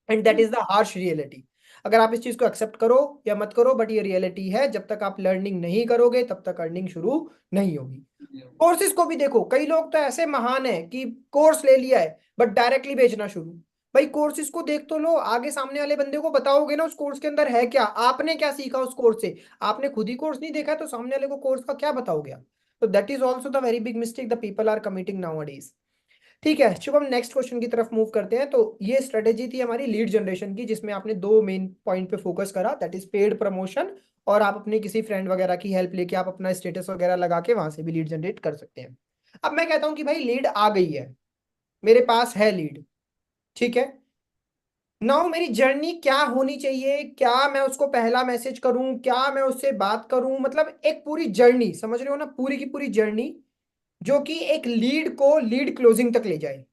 And that is the harsh reality. अगर आप इस चीज को एक्सेप्ट करो या मत करो, बट ये रियलिटी है, जब तक आप लर्निंग नहीं करोगे तब तक अर्निंग शुरू नहीं होगी। कोर्सेज को भी देखो, कई लोग तो ऐसे महान है कि कोर्स ले लिया है बट डायरेक्टली बेचना शुरू। भाई कोर्सेज को देख तो लो, आगे सामने वाले बंदे को बताओगे ना उस कोर्स के अंदर है क्या, आपने क्या सीखा उस कोर्स से। आपने खुद ही कोर्स नहीं देखा तो सामने वाले को कोर्स का क्या बताओगे आप? तो that is also the very big mistake the people are committing now. ठीक है शुभम, नेक्स्ट क्वेश्चन की तरफ मूव करते हैं। तो ये स्ट्रेटेजी थी हमारी लीड जनरेशन की, जिसमें आपने 2 मेन पॉइंट पे फोकस करा, दैट इज पेड प्रमोशन, और आप अपने किसी फ्रेंड वगैरह की हेल्प लेके आप अपना स्टेटस वगैरह लगा के वहां से भी लीड जनरेट कर सकते हैं। अब मैं कहता हूँ कि भाई लीड आ गई है, मेरे पास है लीड, ठीक है, नाउ मेरी जर्नी क्या होनी चाहिए, क्या मैं उसको पहला मैसेज करूं, क्या मैं उससे बात करूं, मतलब एक पूरी जर्नी, समझ रहे हो ना, पूरी की पूरी जर्नी, जो कि एक लीड को लीड क्लोजिंग तक ले जाए।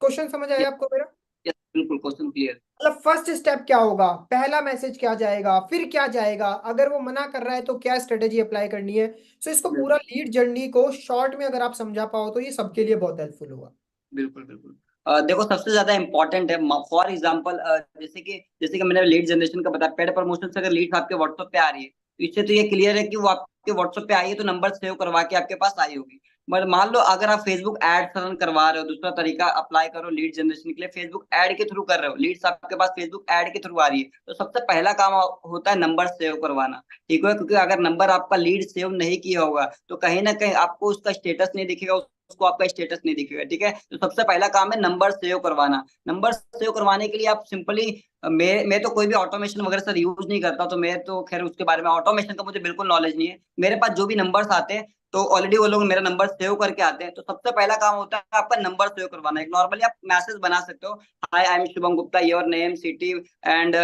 क्वेश्चन समझ आया आपको मेरा? यस, बिल्कुल क्वेश्चन क्लियर। मतलब फर्स्ट स्टेप क्या होगा, पहला मैसेज क्या जाएगा, फिर क्या जाएगा, अगर वो मना कर रहा है तो क्या स्ट्रेटेजी अप्लाई करनी है। सो इसको पूरा लीड जर्नी को शॉर्ट में अगर आप समझा पाओ तो ये सबके लिए बहुत हेल्पफुल होगा। बिल्कुल बिल्कुल। देखो सबसे ज्यादा इंपॉर्टेंट है, फॉर एग्जांपल जैसे कि मैंने लीड जनरेशन का बताया, पेड प्रमोशन से अगर लीड आपके व्हाट्सएप पे आ रही है तो इससे तो ये क्लियर है कि वो आपके व्हाट्सएप पे आई है, तो नंबर सेव करवा के आपके पास आई होगी। मगर मान लो अगर आप फेसबुक एड रन करवा रहे हो, दूसरा तरीका अप्लाई करो लीड जनरेशन के लिए, फेसबुक एड के थ्रू कर रहे हो, लीड्स आपके पास फेसबुक एड के थ्रू आ रही है, तो सबसे पहला काम होता है नंबर सेव करवाना। ठीक है, क्योंकि अगर नंबर आपका लीड सेव नहीं किया होगा तो कहीं ना कहीं आपको उसका स्टेटस नहीं दिखेगा, उसको आपका स्टेटस नहीं दिखेगा। ठीक है, तो सबसे पहला काम है नंबर सेव करवाना। नंबर सेव करवाने के लिए आप सिंपली, मैं तो कोई भी ऑटोमेशन वगैरह सर यूज नहीं करता, तो मैं तो खैर उसके बारे में, ऑटोमेशन का मुझे बिल्कुल नॉलेज नहीं है। मेरे पास जो भी नंबर्स आते हैं तो ऑलरेडी वो लोग मेरा नंबर सेव करके आते हैं, तो सबसे पहला काम होता है आपका नंबर सेव करवाना। एक नॉर्मली आप मैसेज बना सकते हो, hi I am Shubham Gupta, your name city and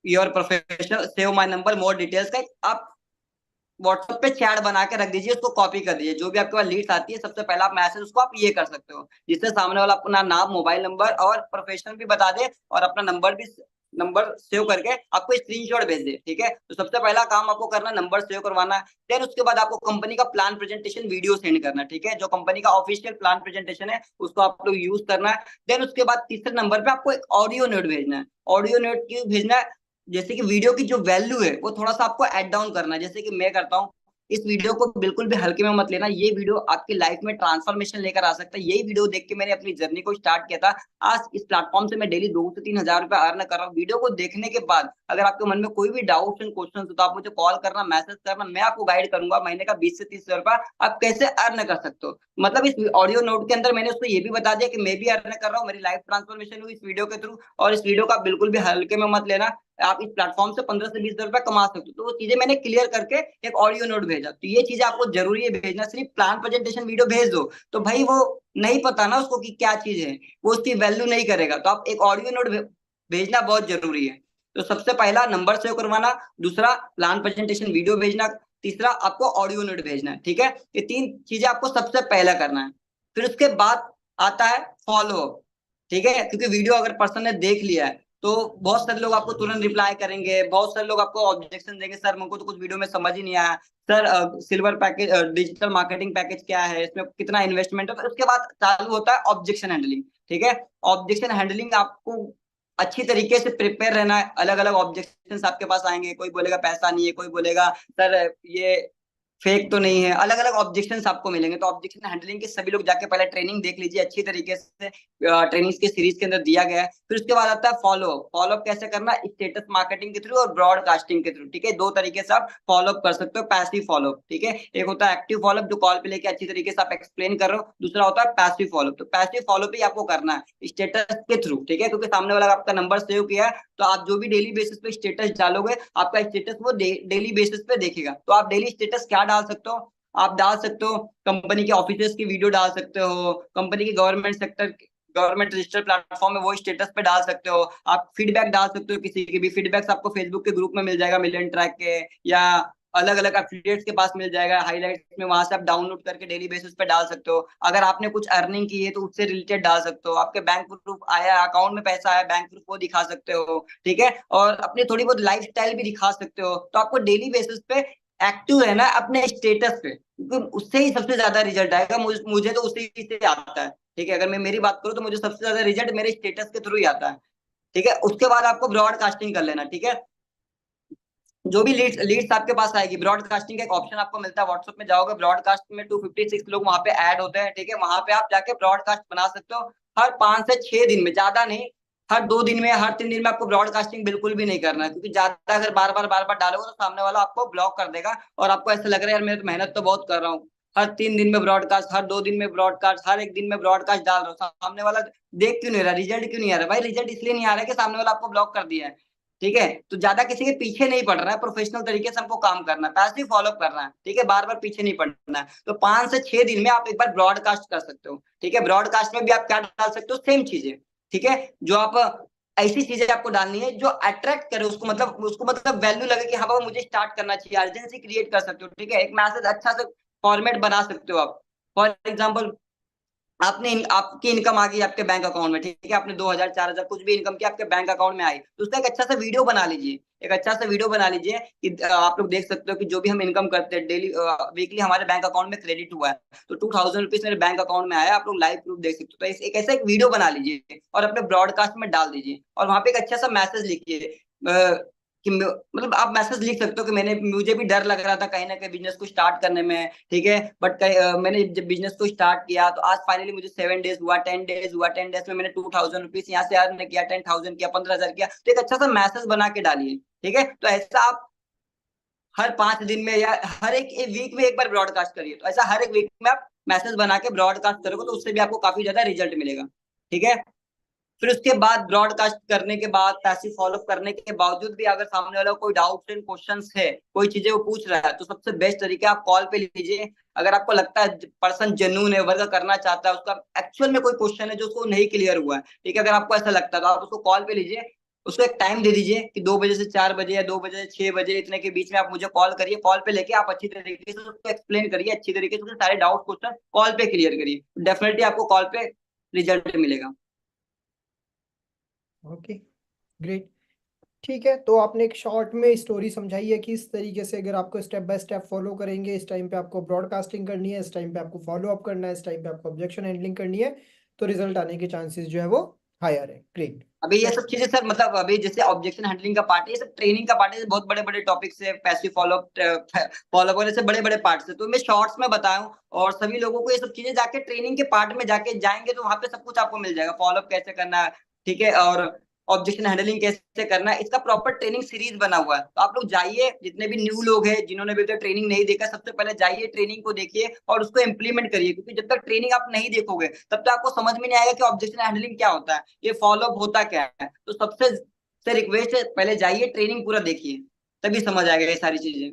your professional, save my number, more details का आप व्हाट्सएप पे चैट बना के रख दीजिए, उसको कॉपी कर दीजिए। जो भी आपके पास लीड्स आती है सबसे पहला आप मैसेज उसको आप ये कर सकते हो, जिससे सामने वाला अपना नाम, मोबाइल नंबर और प्रोफेशनल भी बता दे, और अपना नंबर भी, नंबर सेव करके आपको स्क्रीनशॉट भेज दे। ठीक है, तो सबसे पहला काम आपको करना नंबर सेव करवाना है। देन उसके बाद आपको कंपनी का प्लान प्रेजेंटेशन वीडियो सेंड करना है। ठीक है, जो कंपनी का ऑफिशियल प्लान प्रेजेंटेशन है उसको आप लोग यूज करना है। देन उसके बाद तीसरे नंबर पे आपको एक ऑडियो नोट भेजना है। ऑडियो नोट क्यों भेजना है? जैसे कि वीडियो की जो वैल्यू है वो थोड़ा सा आपको एड डाउन करना है, जैसे कि मैं करता हूँ। इस वीडियो को बिल्कुल भी हल्के में मत लेना, ये वीडियो आपकी लाइफ में ट्रांसफॉर्मेशन लेकर आ सकता है। यही वीडियो देख के मैंने अपनी जर्नी को स्टार्ट किया था। आज इस प्लेटफॉर्म से मैं डेली 2 से 3 हजार रुपए अर्न कर रहा हूँ। वीडियो को देखने के बाद अगर आपके मन में कोई भी डाउट एंड क्वेश्चन हो तो आप मुझे कॉल करना, मैसेज करना, मैं आपको गाइड करूंगा महीने का 20 से 30 हजार रुपया आप कैसे अर्न कर सकते हो। मतलब इस ऑडियो नोट के अंदर मैंने उसको ये भी बता दिया कि मैं भी अर्न कर रहा हूँ, मेरी लाइफ ट्रांसफॉर्मेशन हुई इस वीडियो के थ्रू, और इस वीडियो का बिल्कुल भी हल्के में मत लेना। आप इस प्लेटफॉर्म से 15 से 20 हजार रुपया कमा सकते हो। तो वो चीजें मैंने क्लियर करके एक ऑडियो नोट भेजा। तो ये चीजें आपको जरूरी है भेजना। सिर्फ प्लान प्रेजेंटेशन वीडियो भेज दो तो भाई वो नहीं पता ना उसको कि क्या चीज है, वो उसकी वैल्यू नहीं करेगा। तो आप एक ऑडियो नोट भेजना बहुत जरूरी है। तो सबसे पहला नंबर सेव करवाना, दूसरा प्लान प्रेजेंटेशन वीडियो भेजना, तीसरा आपको ऑडियो नोट भेजना है। ठीक है, ये 3 चीजें आपको सबसे पहला करना है। फिर उसके बाद आता है फॉलो अप। ठीक है, क्योंकि वीडियो अगर पर्सन ने देख लिया है तो बहुत सारे लोग आपको तुरंत रिप्लाई करेंगे, बहुत सारे लोग आपको ऑब्जेक्शन देंगे, सर मुझको तो कुछ वीडियो में समझ ही नहीं आया, sir silver package digital marketing package क्या है, इसमें कितना इन्वेस्टमेंट है। फिर उसके बाद चालू होता है ऑब्जेक्शन हैंडलिंग। ठीक है, ऑब्जेक्शन हैंडलिंग आपको अच्छी तरीके से प्रिपेयर रहना है। अलग अलग ऑब्जेक्शन आपके पास आएंगे, कोई बोलेगा पैसा नहीं है, कोई बोलेगा सर ये फेक तो नहीं है, अलग अलग ऑब्जेक्शंस आपको मिलेंगे। तो ऑब्जेक्शन हैंडलिंग की सभी लोग जाके पहले ट्रेनिंग देख लीजिए अच्छी तरीके से, ट्रेनिंग के सीरीज के अंदर दिया गया है। फिर उसके बाद आता है फॉलो अप। फॉलो अप कैसे करना, स्टेटस मार्केटिंग के थ्रू और ब्रॉडकास्टिंग के थ्रू। ठीक है, 2 तरीके से आप फॉलो अप कर सकते हो, पैसिव फॉलो अप। ठीक है, एक होता है एक्टिव फॉलो अप जो कॉल पे लेके अच्छी तरीके से आप एक्सप्लेन कर रहे हो, दूसरा होता है पैसिव फॉलो अप। तो पैसिव फॉलो अप ही आपको करना है स्टेटस के थ्रू। ठीक है, क्योंकि सामने वाला आपका नंबर सेव किया है तो आप जो भी डेली बेसिस पे स्टेटस डालोगे आपका स्टेटस वो डेली बेसिस पे देखेगा। तो आप डेली स्टेटस क्या डाल सकते हो, आप डाल सकते हो कंपनी के ऑफिस की वीडियो डाल सकते हो, कंपनी की गवर्नमेंट रजिस्टर्ड प्लेटफॉर्म में वो स्टेटस पे डाल सकते हो। आप फीडबैक डाल सकते हो, किसी के भी फीडबैक्स आपको फेसबुक के ग्रुप में मिल जाएगा मिलियन ट्रैक के, या अलग अलग एफिलिएट्स के पास मिल जाएगा हाईलाइट्स में, वहां से आप डाउनलोड करके डेली बेसिस पे डाल सकते हो। अगर आपने कुछ अर्निंग की है तो उससे रिलेटेड डाल सकते हो, आपके बैंक प्रूफ आया, अकाउंट में पैसा आया, बैंक प्रूफ वो दिखा सकते हो। ठीक है, और अपनी थोड़ी बहुत लाइफ स्टाइल भी दिखा सकते हो। तो आपको डेली बेसिस पे एक्टिव रहना है अपने स्टेटस पे, क्योंकि उससे ही सबसे ज्यादा रिजल्ट आएगा। मुझे तो उसी से आता है। ठीक है, अगर मैं मेरी बात करूँ तो मुझे सबसे ज्यादा रिजल्ट मेरे स्टेटस के थ्रू ही आता है। ठीक है, उसके बाद आपको ब्रॉडकास्टिंग कर लेना। ठीक है, जो भी लीड्स लीड्स आपके पास आएगी, ब्रॉडकास्टिंग का एक ऑप्शन आपको मिलता है, व्हाट्सएप में जाओगे, ब्रॉडकास्ट में 256 लोग वहां पे ऐड होते हैं। ठीक है, वहां पे आप जाके ब्रॉडकास्ट बना सकते हो। हर 5 से 6 दिन में, ज्यादा नहीं, हर 2 दिन में, हर 3 दिन में आपको ब्रॉडकास्टिंग बिल्कुल भी नहीं करना है, क्योंकि ज्यादा अगर बार बार डालोगे तो सामने वाला आपको ब्लॉक कर देगा और आपको ऐसा लग रहा है यार मैं तो मेहनत तो बहुत कर रहा हूँ, हर 3 दिन में ब्रॉडकास्ट, हर 2 दिन में ब्रॉडकास्ट, हर एक दिन में ब्रॉडकास्ट डाल रहा हूँ, सामने वाला देख क्यों नहीं रहा, रिजल्ट क्यों नहीं आ रहा? भाई रिजल्ट इसलिए नहीं आ रहा है कि सामने वाला आपको ब्लॉक कर दिया है। ठीक है, तो ज्यादा किसी के पीछे नहीं पड़ रहा है, प्रोफेशनल तरीके से हमको काम करना है, पैसिव फॉलो करना है। ठीक है, बार बार पीछे नहीं पड़ना है। तो 5 से 6 दिन में आप एक बार ब्रॉडकास्ट कर सकते हो। ठीक है, ब्रॉडकास्ट में भी आप क्या डाल सकते हो, सेम चीजें। ठीक है, जो आप ऐसी चीजें आपको डालनी है जो अट्रैक्ट करे उसको मतलब वैल्यू लगे कि हाँ बाबा मुझे स्टार्ट करना चाहिए, अर्जेंसी क्रिएट कर सकते हो। ठीक है, एक मैसेज अच्छा से फॉर्मेट बना सकते हो आप। फॉर एग्जाम्पल, आपकी इनकम आ गई आपके बैंक अकाउंट में। ठीक है, आपने 2,000 4,000 कुछ भी इनकम की आपके बैंक अकाउंट में आई, तो उसका एक अच्छा सा वीडियो बना लीजिए। एक अच्छा सा वीडियो बना लीजिए कि आप लोग देख सकते हो कि जो भी हम इनकम करते हैं डेली वीकली हमारे बैंक अकाउंट में क्रेडिट हुआ है, तो 2,000 रुपीज मेरे बैंक अकाउंट में आया, आप लोग लाइव प्रूफ देख सकते हो। तो एक ऐसा एक वीडियो बना लीजिए और अपने ब्रॉडकास्ट में डाल दीजिए, और वहां पे एक अच्छा सा मैसेज लिखिए कि मतलब आप मैसेज लिख सकते हो कि मुझे भी डर लग रहा था कहीं ना कहीं बिजनेस को स्टार्ट करने में। ठीक है, बट मैंने जब बिजनेस को स्टार्ट किया तो आज फाइनली मुझे 7 डेज हुआ, 10 डेज हुआ, 10 डेज में मैंने 2,000 रुपीज यहाँ से अर्न किया, 10,000 किया, 15,000 किया। तो एक अच्छा सा मैसेज बना के डालिए। ठीक है, तो ऐसा आप हर 5 दिन में या हर एक वीक में एक बार ब्रॉडकास्ट करिए। तो ऐसा हर एक वीक में आप मैसेज बना के ब्रॉडकास्ट करोगे तो उससे भी आपको काफी ज्यादा रिजल्ट मिलेगा। ठीक है, फिर उसके बाद ब्रॉडकास्ट करने के बाद, पैसिव फॉलो करने के बावजूद भी अगर सामने वाला कोई डाउट्स एंड क्वेश्चंस है, कोई चीजें वो पूछ रहा है, तो सबसे बेस्ट तरीका आप कॉल पे लीजिए। अगर आपको लगता है पर्सन जेन्युइन है, वर्क करना चाहता है, उसका एक्चुअल में कोई क्वेश्चन है जो उसको नहीं क्लियर हुआ है, ठीक है, अगर आपको ऐसा लगता है तो आप उसको कॉल पे लीजिए। उसको एक टाइम दे दीजिए कि 2 बजे से 4 बजे या 2 बजे से 6 बजे इतने के बीच में आप मुझे कॉल करिए। कॉल पे लेके आप अच्छी तरीके से उसको एक्सप्लेन करिए, अच्छी तरीके से उसके सारे डाउट क्वेश्चन कॉल पे क्लियर करिए। डेफिनेटली आपको कॉल पे रिजल्ट मिलेगा। Okay, great. ठीक है, तो आपने एक शॉर्ट में स्टोरी समझाई है कि इस तरीके से अगर आपको स्टेप बाय स्टेप फॉलो करेंगे, इस टाइम पे आपको ब्रॉडकास्टिंग करनी है, इस टाइम पे आपको फॉलो अप करना है, इस टाइम पे आपको ऑब्जेक्शन हैंडलिंग करनी है, तो रिजल्ट आने के चांसेस जो है वो हायर है। ग्रेट। अभी ये सब चीजें सर, मतलब अभी जैसे ऑब्जेक्शन हैंडलिंग का पार्ट है, ये सब ट्रेनिंग का पार्ट है, बहुत बड़े बड़े टॉपिक्स है, पैसिव फॉलो जैसे बड़े बड़े पार्ट्स है, तो मैं शॉर्ट्स में बताऊं और सभी लोगों को ये सब चीजें जाके ट्रेनिंग के पार्ट में जाके जाएंगे तो वहां पे सब कुछ आपको मिल जाएगा, फॉलो कैसे करना है। ठीक है, और ऑब्जेक्शन हैंडलिंग कैसे करना है, इसका प्रॉपर ट्रेनिंग सीरीज बना हुआ है। तो आप लोग जाइए, जितने भी न्यू लोग हैं जिन्होंने भी ट्रेनिंग नहीं देखा, सबसे पहले जाइए ट्रेनिंग को देखिए और उसको इंप्लीमेंट करिए, क्योंकि जब तक ट्रेनिंग आप नहीं देखोगे तब तक आपको समझ में नहीं आएगा कि ऑब्जेक्शन हैंडलिंग क्या होता है, ये फॉलो अप होता क्या है। तो सबसे सर रिक्वेस्ट है, पहले जाइए ट्रेनिंग पूरा देखिए, तभी समझ आएगा ये सारी चीजें।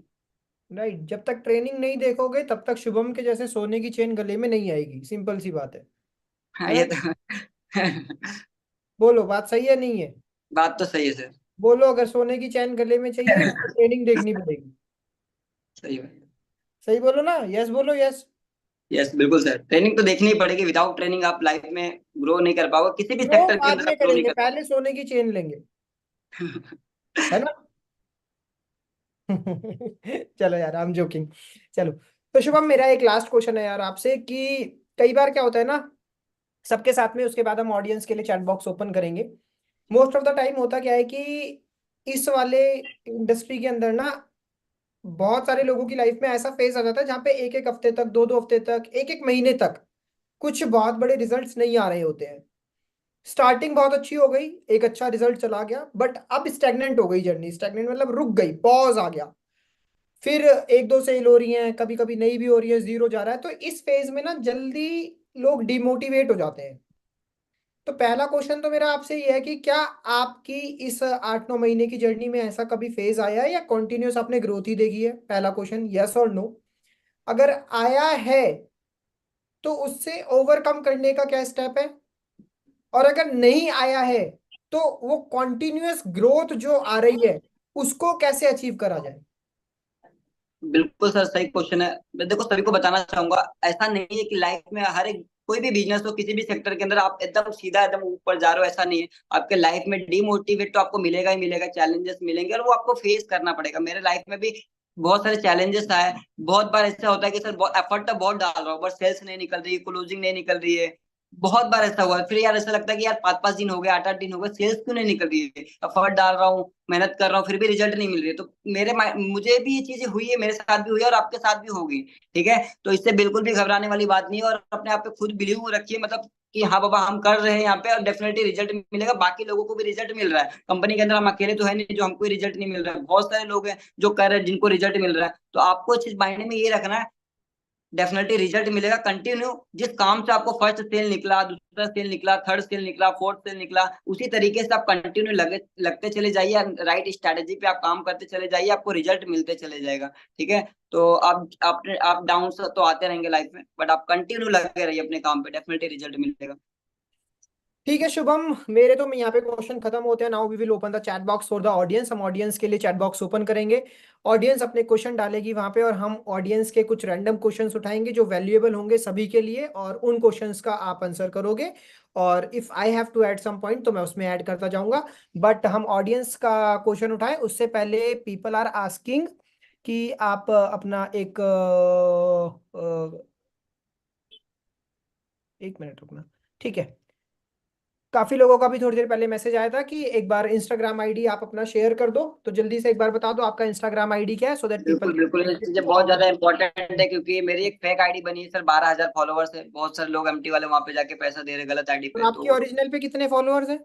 राइट, जब तक ट्रेनिंग नहीं देखोगे तब तक शुभम के जैसे सोने की चेन गले में नहीं आएगी, सिंपल सी बात हाँ है ना? ये तो बोलो, बात सही है नहीं है? बात तो सही है सर। बोलो, अगर सोने की चैन गले में चाहिए तो ट्रेनिंग देखनी पड़ेगी। सही बात। सही बोलो ना, यस बोलो, यस। यस बिल्कुल सर, ट्रेनिंग तो देखनी ही पड़ेगी, विदाउट ट्रेनिंग आप लाइफ में ग्रो नहीं कर पाओगे, किसी भी ग्रो सेक्टर के बाद अंदर में आप ग्रो नहीं करेंगे, कर पहले सोने की चेन लेंगे, है ना? चलो यार, आई एम जोकिंग। चलो, तो शुभम मेरा एक लास्ट क्वेश्चन है यार आपसे कि कई बार क्या होता है ना, सबके साथ में, उसके बाद हम ऑडियंस के लिए चैट बॉक्स ओपन करेंगे। मोस्ट ऑफ द टाइम होता क्या है कि इस वाले इंडस्ट्री के अंदर ना बहुत सारे लोगों की लाइफ में ऐसा फेज आ जाता है जहाँ पे एक एक हफ्ते तक, दो दो हफ्ते तक, एक एक महीने तक कुछ बहुत बड़े रिजल्ट्स नहीं आ रहे होते हैं। स्टार्टिंग बहुत अच्छी हो गई, एक अच्छा रिजल्ट चला गया, बट अब स्टैग्नेंट हो गई जर्नी। स्टैग्नेंट मतलब रुक गई, पॉज आ गया। फिर एक दो सेल हो रही हैं, कभी कभी नहीं भी हो रही है, जीरो जा रहा है। तो इस फेज में ना जल्दी लोग डिमोटिवेट हो जाते हैं। तो पहला क्वेश्चन तो मेरा आपसे ये है कि क्या आपकी इस 8-9 महीने की जर्नी में ऐसा कभी फेज आया है या कॉन्टिन्यूस आपने ग्रोथ ही देखी है? पहला क्वेश्चन, यस और नो। अगर आया है तो उससे ओवरकम करने का क्या स्टेप है? और अगर नहीं आया है तो वो कॉन्टिन्यूस ग्रोथ जो आ रही है उसको कैसे अचीव करा जाए? बिल्कुल सर, सही क्वेश्चन है। मैं देखो सभी को बताना चाहूंगा, ऐसा नहीं है कि लाइफ में हर एक कोई भी बिजनेस हो, किसी भी सेक्टर के अंदर आप एकदम सीधा एकदम ऊपर जा रहे हो, ऐसा नहीं है। आपके लाइफ में डिमोटिवेट तो आपको मिलेगा ही मिलेगा, चैलेंजेस मिलेंगे और वो आपको फेस करना पड़ेगा। मेरे लाइफ में भी बहुत सारे चैलेंजेस आए। बहुत बार ऐसा होता है कि सर बहुत एफर्ट तो बहुत डाल रहा हूँ, बट सेल्स नहीं निकल रही, क्लोजिंग नहीं निकल रही है। बहुत बार ऐसा हुआ है। फिर यार ऐसा लगता है कि यार 5-5 दिन हो गए, 8-8 दिन हो गए, सेल्स क्यों नहीं निकल रही है? एफर्ट डाल रहा हूँ, मेहनत कर रहा हूँ, फिर भी रिजल्ट नहीं मिल रही है। तो मुझे भी ये चीजें हुई है, मेरे साथ भी हुई है और आपके साथ भी होगी। ठीक है, तो इससे बिल्कुल भी घबराने वाली बात नहीं है, और अपने आप पे खुद बिलीव रखिए, मतलब कि हाँ बाबा हम कर रहे हैं यहाँ पे और डेफिनेटली रिजल्ट मिलेगा। बाकी लोगों को भी रिजल्ट मिल रहा है, कंपनी के अंदर हम अकेले तो है नहीं जो हमको रिजल्ट नहीं मिल रहा है, बहुत सारे लोग हैं जो कर रहे हैं जिनको रिजल्ट मिल रहा है। तो आपको इस चीज माइंड में ये रखना है, डेफिनेटली रिजल्ट मिलेगा कंटिन्यू। जिस काम से आपको फर्स्ट सेल निकला, दूसरा सेल निकला, थर्ड सेल निकला, फोर्थ सेल निकला, उसी तरीके से आप कंटिन्यू लगते चले जाइए, राइट स्ट्रैटेजी पे आप काम करते चले जाइए, आपको रिजल्ट मिलते चले जाएगा। ठीक है, तो आप डाउन तो आते रहेंगे लाइफ में, बट आप कंटिन्यू लगे रहिए अपने काम पे, डेफिनेटली रिजल्ट मिलेगा। ठीक है शुभम, मेरे तो यहाँ पे क्वेश्चन खत्म होते हैं। Now we will open the chat box for the audience. हम ऑडियंस के लिए चैट बॉक्स ओपन करेंगे। ऑडियंस अपने क्वेश्चन डालेगी वहां पे और हम ऑडियंस के कुछ रैंडम क्वेश्चंस उठाएंगे जो वैल्यूएबल होंगे सभी के लिए, और उन क्वेश्चंस का आप आंसर करोगे। और if I have to add some point तो मैं उसमें ऐड करता जाऊंगा। बट हम ऑडियंस का क्वेश्चन उठाएं उससे पहले पीपल आर आस्किंग कि आप अपना एक 1 मिनट रुकना। ठीक है, काफी लोगों का भी थोड़ी देर पहले मैसेज आया था कि एक बार इंस्टाग्राम आईडी आप अपना शेयर कर दो। तो जल्दी से एक बार बता दो आपका इंस्टाग्राम आईडी क्या है, सो दैट पीपल बिल्कुल बिल्कुल, ये चीजें को बहुत आप। ज्यादा इंपॉर्टेंट है, क्योंकि मेरी एक फेक आईडी बनी है सर, 12,000 फॉलोवर्स है, बहुत सारे लोग एमटी वाले वहां पे जाके पैसा दे रहे हैं गलत आईडी और पे, आपकी तो ओरिजिनल पे कितने फॉलोअर्स हैं?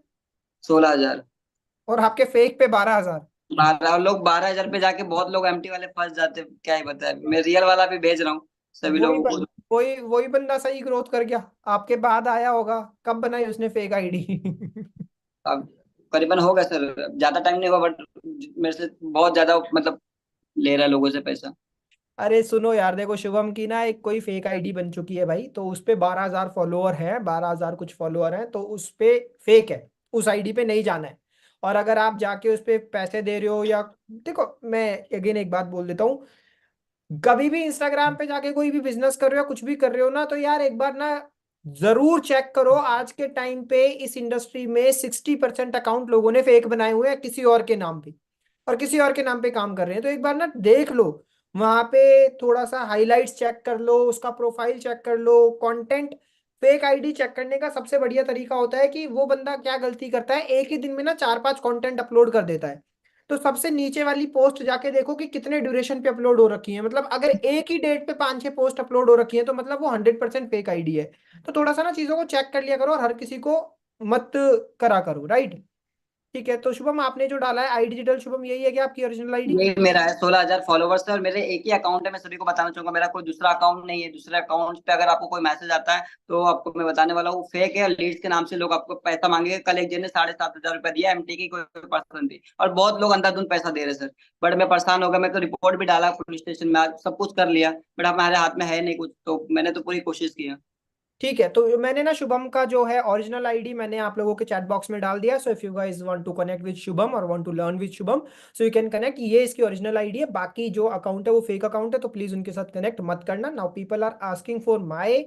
16,000। और आपके फेक पे 12,000? 12,000 पे जाके बहुत लोग एमटी वाले फंस जाते हैं, क्या ही बताए। मैं रियल वाला भी भेज रहा हूँ सभी वही लोगों को। वही बंदा सही ग्रोथ कर गया, आपके बाद आया होगा। कब बनाई उसने फेक आईडी? अब करीबन हो गया सर, ज्यादा टाइम नहीं हुआ, बट मेरे से बहुत ज्यादा मतलब ले रहा है लोगों से पैसा। अरे सुनो यार, देखो शुभम की ना एक कोई फेक आईडी बन चुकी है भाई, तो उस पे 12,000 फॉलोअर है, 12,000 कुछ फॉलोअर हैं, तो उस पे फेक है। उस आईडी पे नहीं जाना है। और अगर आप जाके उस पे पैसे दे रहे हो या, देखो मैं अगेन एक बात बोल देता हूँ, कभी भी इंस्टाग्राम पे जाके कोई भी बिजनेस कर रहे हो, कुछ भी कर रहे हो ना, तो यार एक बार ना जरूर चेक करो। आज के टाइम पे इस इंडस्ट्री में 60% अकाउंट लोगों ने फेक बनाए हुए हैं किसी और के नाम पे, और किसी और के नाम पे काम कर रहे हैं। तो एक बार ना देख लो, वहां पे थोड़ा सा हाइलाइट्स चेक कर लो, उसका प्रोफाइल चेक कर लो, कंटेंट। फेक आईडी चेक करने का सबसे बढ़िया तरीका होता है कि वो बंदा क्या गलती करता है, एक ही दिन में ना 4-5 कंटेंट अपलोड कर देता है। तो सबसे नीचे वाली पोस्ट जाके देखो कि कितने ड्यूरेशन पे अपलोड हो रखी है। मतलब अगर एक ही डेट पे 5-6 पोस्ट अपलोड हो रखी है तो मतलब वो 100% फेक आईडी है। तो थोड़ा सा ना चीजों को चेक कर लिया करो और हर किसी को मत करा करो, राइट? ठीक है, तो शुभम आपने जो डाला है आई डिजिटल, शुभम यही है क्या आपकी ओरिजिनल आईडी? ये मेरा है, 16,000 फॉलोवर्स है और मेरे एक ही अकाउंट है। मैं सभी को बताना चाहूंगा, मेरा कोई दूसरा अकाउंट नहीं है। दूसरे अकाउंट पे अगर आपको कोई मैसेज आता है तो आपको मैं बताने वाला हूँ, फेक है। लीड्स के नाम से लोग आपको पैसा मांगेंगे। कल एक जन ने 7,500 रुपया दिया, एमटी की कोई पर्सन थी, और बहुत लोग अंधाधुंध पैसा दे रहे सर। बट मैं परेशान हो गया, मैं तो रिपोर्ट भी डाला पुलिस स्टेशन में, आज सब कुछ कर लिया, बट हमारे हाथ में है नहीं कुछ, तो मैंने तो पूरी कोशिश की है। ठीक है, तो मैंने ना शुभम का जो है ओरिजिनल आईडी मैंने आप लोगों के चैट बॉक्स में डाल दिया। So if you guys want to connect with Shubham और want to learn with Shubham, so you can connect. ये इसकी ओरिजिनल आईडी है, बाकी जो अकाउंट है वो फेक अकाउंट है, तो प्लीज उनके साथ कनेक्ट मत करना। Now people are asking for my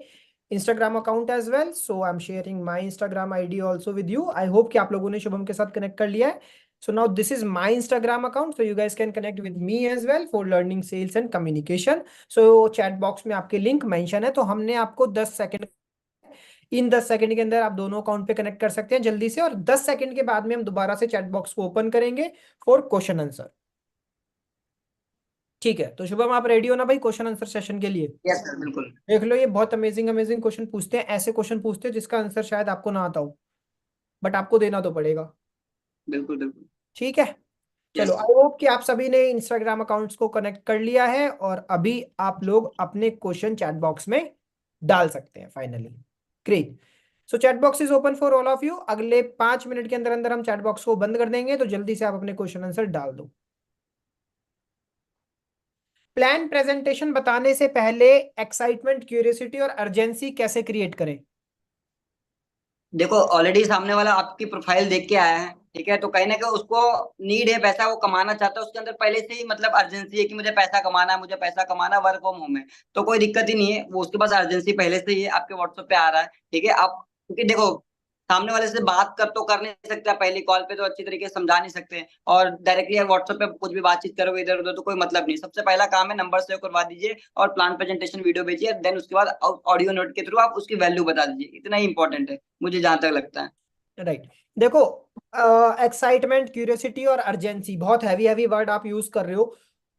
Instagram account as well, so I am sharing my Instagram ID also with you. I hope कि आप लोगों ने शुभम के साथ कनेक्ट कर लिया है। So now this is my Instagram account, so you guys can connect with me as well for learning sales and communication. So chat box में आपके लिंक मेंशन है, तो हमने आपको 10 सेकंड, इन 10 सेकंड के अंदर आप दोनों अकाउंट पे कनेक्ट कर सकते हैं जल्दी से, और 10 सेकंड के बाद में हम दोबारा से चैट बॉक्स को ओपन करेंगे फॉर क्वेश्चन आंसर। ठीक है, तो शुभम आप रेडी हो ना भाई क्वेश्चन आंसर सेशन के लिए? यस सर, बिल्कुल। देख लो, ये बहुत अमेजिंग अमेजिंग क्वेश्चन पूछते हैं, ऐसे क्वेश्चन पूछते हैं जिसका आंसर शायद आपको ना आता हो, बट आपको देना तो पड़ेगा। बिल्कुल बिल्कुल। ठीक है, चलो, यस। आई होप कि आप सभी ने इंस्टाग्राम अकाउंट्स को कनेक्ट कर लिया है, और अभी आप लोग अपने क्वेश्चन चैट बॉक्स में डाल सकते हैं finally. Great. So chat box is open for all of you. अगले 5 मिनट के अंदर अंदर हम चैट बॉक्स को बंद कर देंगे, तो जल्दी से आप अपने क्वेश्चन आंसर डाल दो। प्लान प्रेजेंटेशन बताने से पहले एक्साइटमेंट, क्यूरियोसिटी और अर्जेंसी कैसे क्रिएट करें? देखो, ऑलरेडी सामने वाला आपकी प्रोफाइल देख के आया है, ठीक है, तो कहीं ना कहीं उसको नीड है, पैसा वो कमाना चाहता है, उसके अंदर पहले से ही मतलब अर्जेंसी है कि मुझे पैसा कमाना है, मुझे पैसा कमाना, वर्क फ्रॉम होम है, तो कोई दिक्कत ही नहीं है। वो उसके पास अर्जेंसी पहले से ही है, आपके व्हाट्सएप पे आ रहा है, ठीक है। आप क्योंकि देखो, सामने वाले से बात कर तो कर नहीं सकते, आप पहली कॉल पे तो अच्छी तरीके से समझा नहीं सकते, और डायरेक्टली व्हाट्सएप पे कुछ भी बातचीत करोगे इधर उधर तो कोई मतलब नहीं। सबसे पहला काम है, नंबर सेव करवा दीजिए और प्लान प्रेजेंटेशन वीडियो भेजिए, देन उसके बाद ऑडियो नोट के थ्रू आप उसकी वैल्यू बता दीजिए। इतना ही इंपॉर्टेंट है मुझे जहां तक लगता है। राइट। देखो, एक्साइटमेंट, क्यूरियोसिटी और अर्जेंसी बहुत हैवी हैवी वर्ड आप यूज कर रहे हो,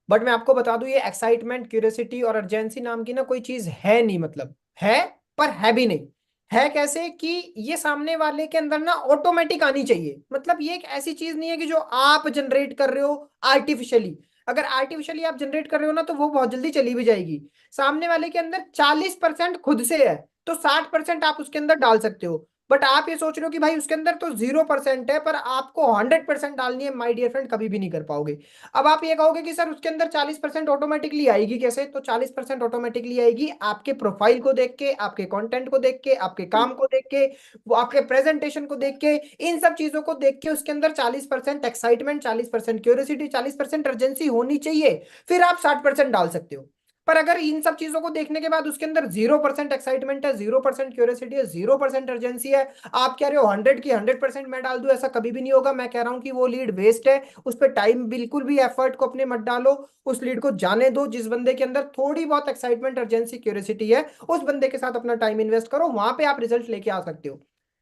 बट मैं आपको बता दूं, ये एक्साइटमेंट, क्यूरियोसिटी और अर्जेंसी नाम की ना कोई चीज है नहीं, मतलब है पर है भी नहीं। है कैसे कि ये सामने वाले के अंदर ना ऑटोमेटिक आनी चाहिए, मतलब ये एक ऐसी चीज नहीं है कि जो आप जनरेट कर रहे हो आर्टिफिशियली। अगर आर्टिफिशियली आप जनरेट कर रहे हो ना, तो वो बहुत जल्दी चली भी जाएगी। सामने वाले के अंदर 40% खुद से है, तो 60% आप उसके अंदर डाल सकते हो। बट आप ये सोच रहे हो कि भाई उसके अंदर तो 0% है, पर आपको 100% डालनी है, माय डियर फ्रेंड, कभी भी नहीं कर पाओगे। अब आप ये कहोगे कि सर उसके अंदर 40% ऑटोमेटिकली आएगी कैसे? तो 40% ऑटोमेटिकली आएगी आपके प्रोफाइल को देख के, आपके कंटेंट को देख के, आपके काम को देख के, वो आपके प्रेजेंटेशन को देख के, इन सब चीजों को देख के उसके अंदर 40% एक्साइटमेंट, 40% क्यूरियोसिटी, 40% अर्जेंसी होनी चाहिए, फिर आप 60% डाल सकते हो। पर अगर इन सब चीजों को देखने के बाद उसके अंदर 0% एक्साइटमेंट है, 0% क्यूरियोसिटी है, 0% अर्जेंसी है, आप कह रहे हो 100 की 100% मैं डाल दूं, ऐसा कभी भी नहीं होगा। मैं कह रहा हूं कि वो लीड वेस्ट है, उस पर टाइम बिल्कुल भी एफर्ट को अपने मत डालो, उस लीड को जाने दो। जिस बंदे के अंदर थोड़ी बहुत एक्साइटमेंट, अर्जेंसी, क्यूरियोसिटी है, उस बंदे के साथ अपना टाइम इन्वेस्ट करो, वहां पे आप रिजल्ट लेके आ सकते हो।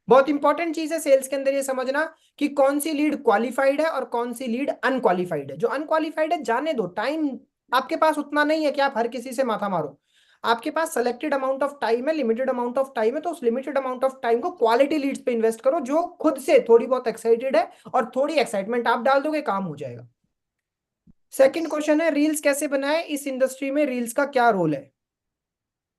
बहुत इंपॉर्टेंट चीज है सेल्स के अंदर ये समझना कि कौन सी लीड क्वालिफाइड है और कौन सी लीड अनक्वालिफाइड है। जो अनक्वालिफाइड है जाने दो, टाइम आपके पास उतना नहीं है कि आप हर किसी से माथा मारो। आपके पास सेलेक्टेड अमाउंट ऑफ टाइम है, लिमिटेड अमाउंट ऑफ टाइम है, तो उस लिमिटेड अमाउंट ऑफ टाइम को क्वालिटी लीड्स पे इन्वेस्ट करो, जो खुद से थोड़ी बहुत एक्साइटेड है, और थोड़ी एक्साइटमेंट आप डाल दोगे, काम हो जाएगा। सेकंड क्वेश्चन है, रील्स कैसे बनाए, इस इंडस्ट्री में रील्स का क्या रोल है?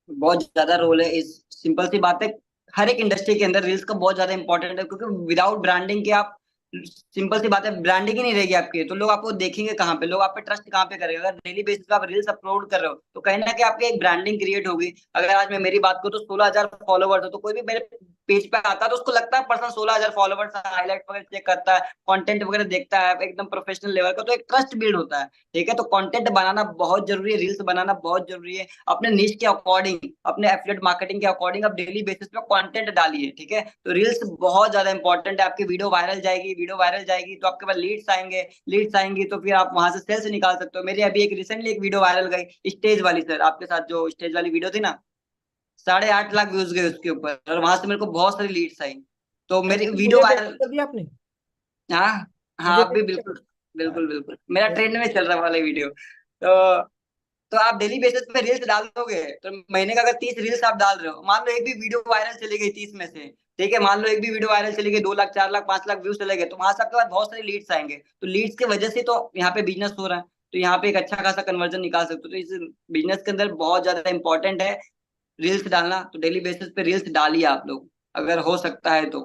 बहुत ज्यादा रोल है इस, सिंपल सी बात है, हर एक इंडस्ट्री के अंदर रील्स का बहुत ज्यादा इंपॉर्टेंट है, क्योंकि विदाउट ब्रांडिंग के आप, सिंपल सी बात है, ब्रांडिंग ही नहीं रहेगी आपकी, तो लोग आपको देखेंगे कहाँ पे, लोग आप पे ट्रस्ट कहाँ पे करेंगे? अगर डेली बेसिस पे आप रील्स अपलोड कर रहे हो तो कहीं ना कहीं आपकी एक ब्रांडिंग क्रिएट होगी। अगर आज मैं मेरी बात करूँ तो 16,000 फॉलोवर्स है, तो कोई भी मेरे पेज पे आता है तो उसको लगता है पर्सन 16,000 फॉलोवर्स, हाईलाइट वगैरह चेक करता है, कंटेंट वगैरह देखता है एकदम प्रोफेशनल लेवल का, तो एक ट्रस्ट बिल्ड होता है। ठीक है, तो कंटेंट बनाना बहुत जरूरी है, रील्स बनाना बहुत जरूरी है। अपने निश के अकॉर्डिंग, अपने एफिलिएट मार्केटिंग के अकॉर्डिंग आप डेली बेसिस पे कंटेंट डालिए, ठीक है। तो रील्स बहुत ज्यादा इंपॉर्टेंट है। आपकी वीडियो वायरल जाएगी, वीडियो वायरल जाएगी तो आपके पास लीड्स आएंगे, लीड्स आएंगी तो फिर आप वहां से सेल्स निकाल सकते हो। मेरी अभी एक रिसेंटली एक वीडियो वायरल गई, स्टेज वाली सर, आपके साथ जो स्टेज वाली वीडियो थी ना, 8.5 लाख व्यूज गए उसके ऊपर, और वहां से मेरे को बहुत सारी लीड्स आई, तो मेरी वीडियो मुझे टैग वायरल। कर दिया आपने? हाँ। हाँ, मुझे आप भी टैग बिल्कुल, किया? बिल्कुल बिल्कुल, मेरा ट्रेंड में चल रहा वाला वीडियो। तो तो आप डेली बेसिस पे रील्स डाल दोगे तो महीने का अगर 30 रील्स आप डाल रहे हो, मान लो एक भी वीडियो वायरल चली गई 30 में से, ठीक है, मान लो एक भी वीडियो वायरल चली गई, 2 लाख 4 लाख 5 लाख व्यूज चले गए, तो वहां से आपके पास बहुत सारे लीड्स आएंगे, तो लीड्स की वजह से तो यहाँ पे बिजनेस हो रहा है, तो यहाँ पे एक अच्छा खासा कन्वर्जन निकाल सकते हो। तो इस बिजनेस के अंदर बहुत ज्यादा इंपॉर्टेंट है रील्स डालना, तो डेली बेसिस पे रील्स डालिए आप लोग अगर हो सकता है तो।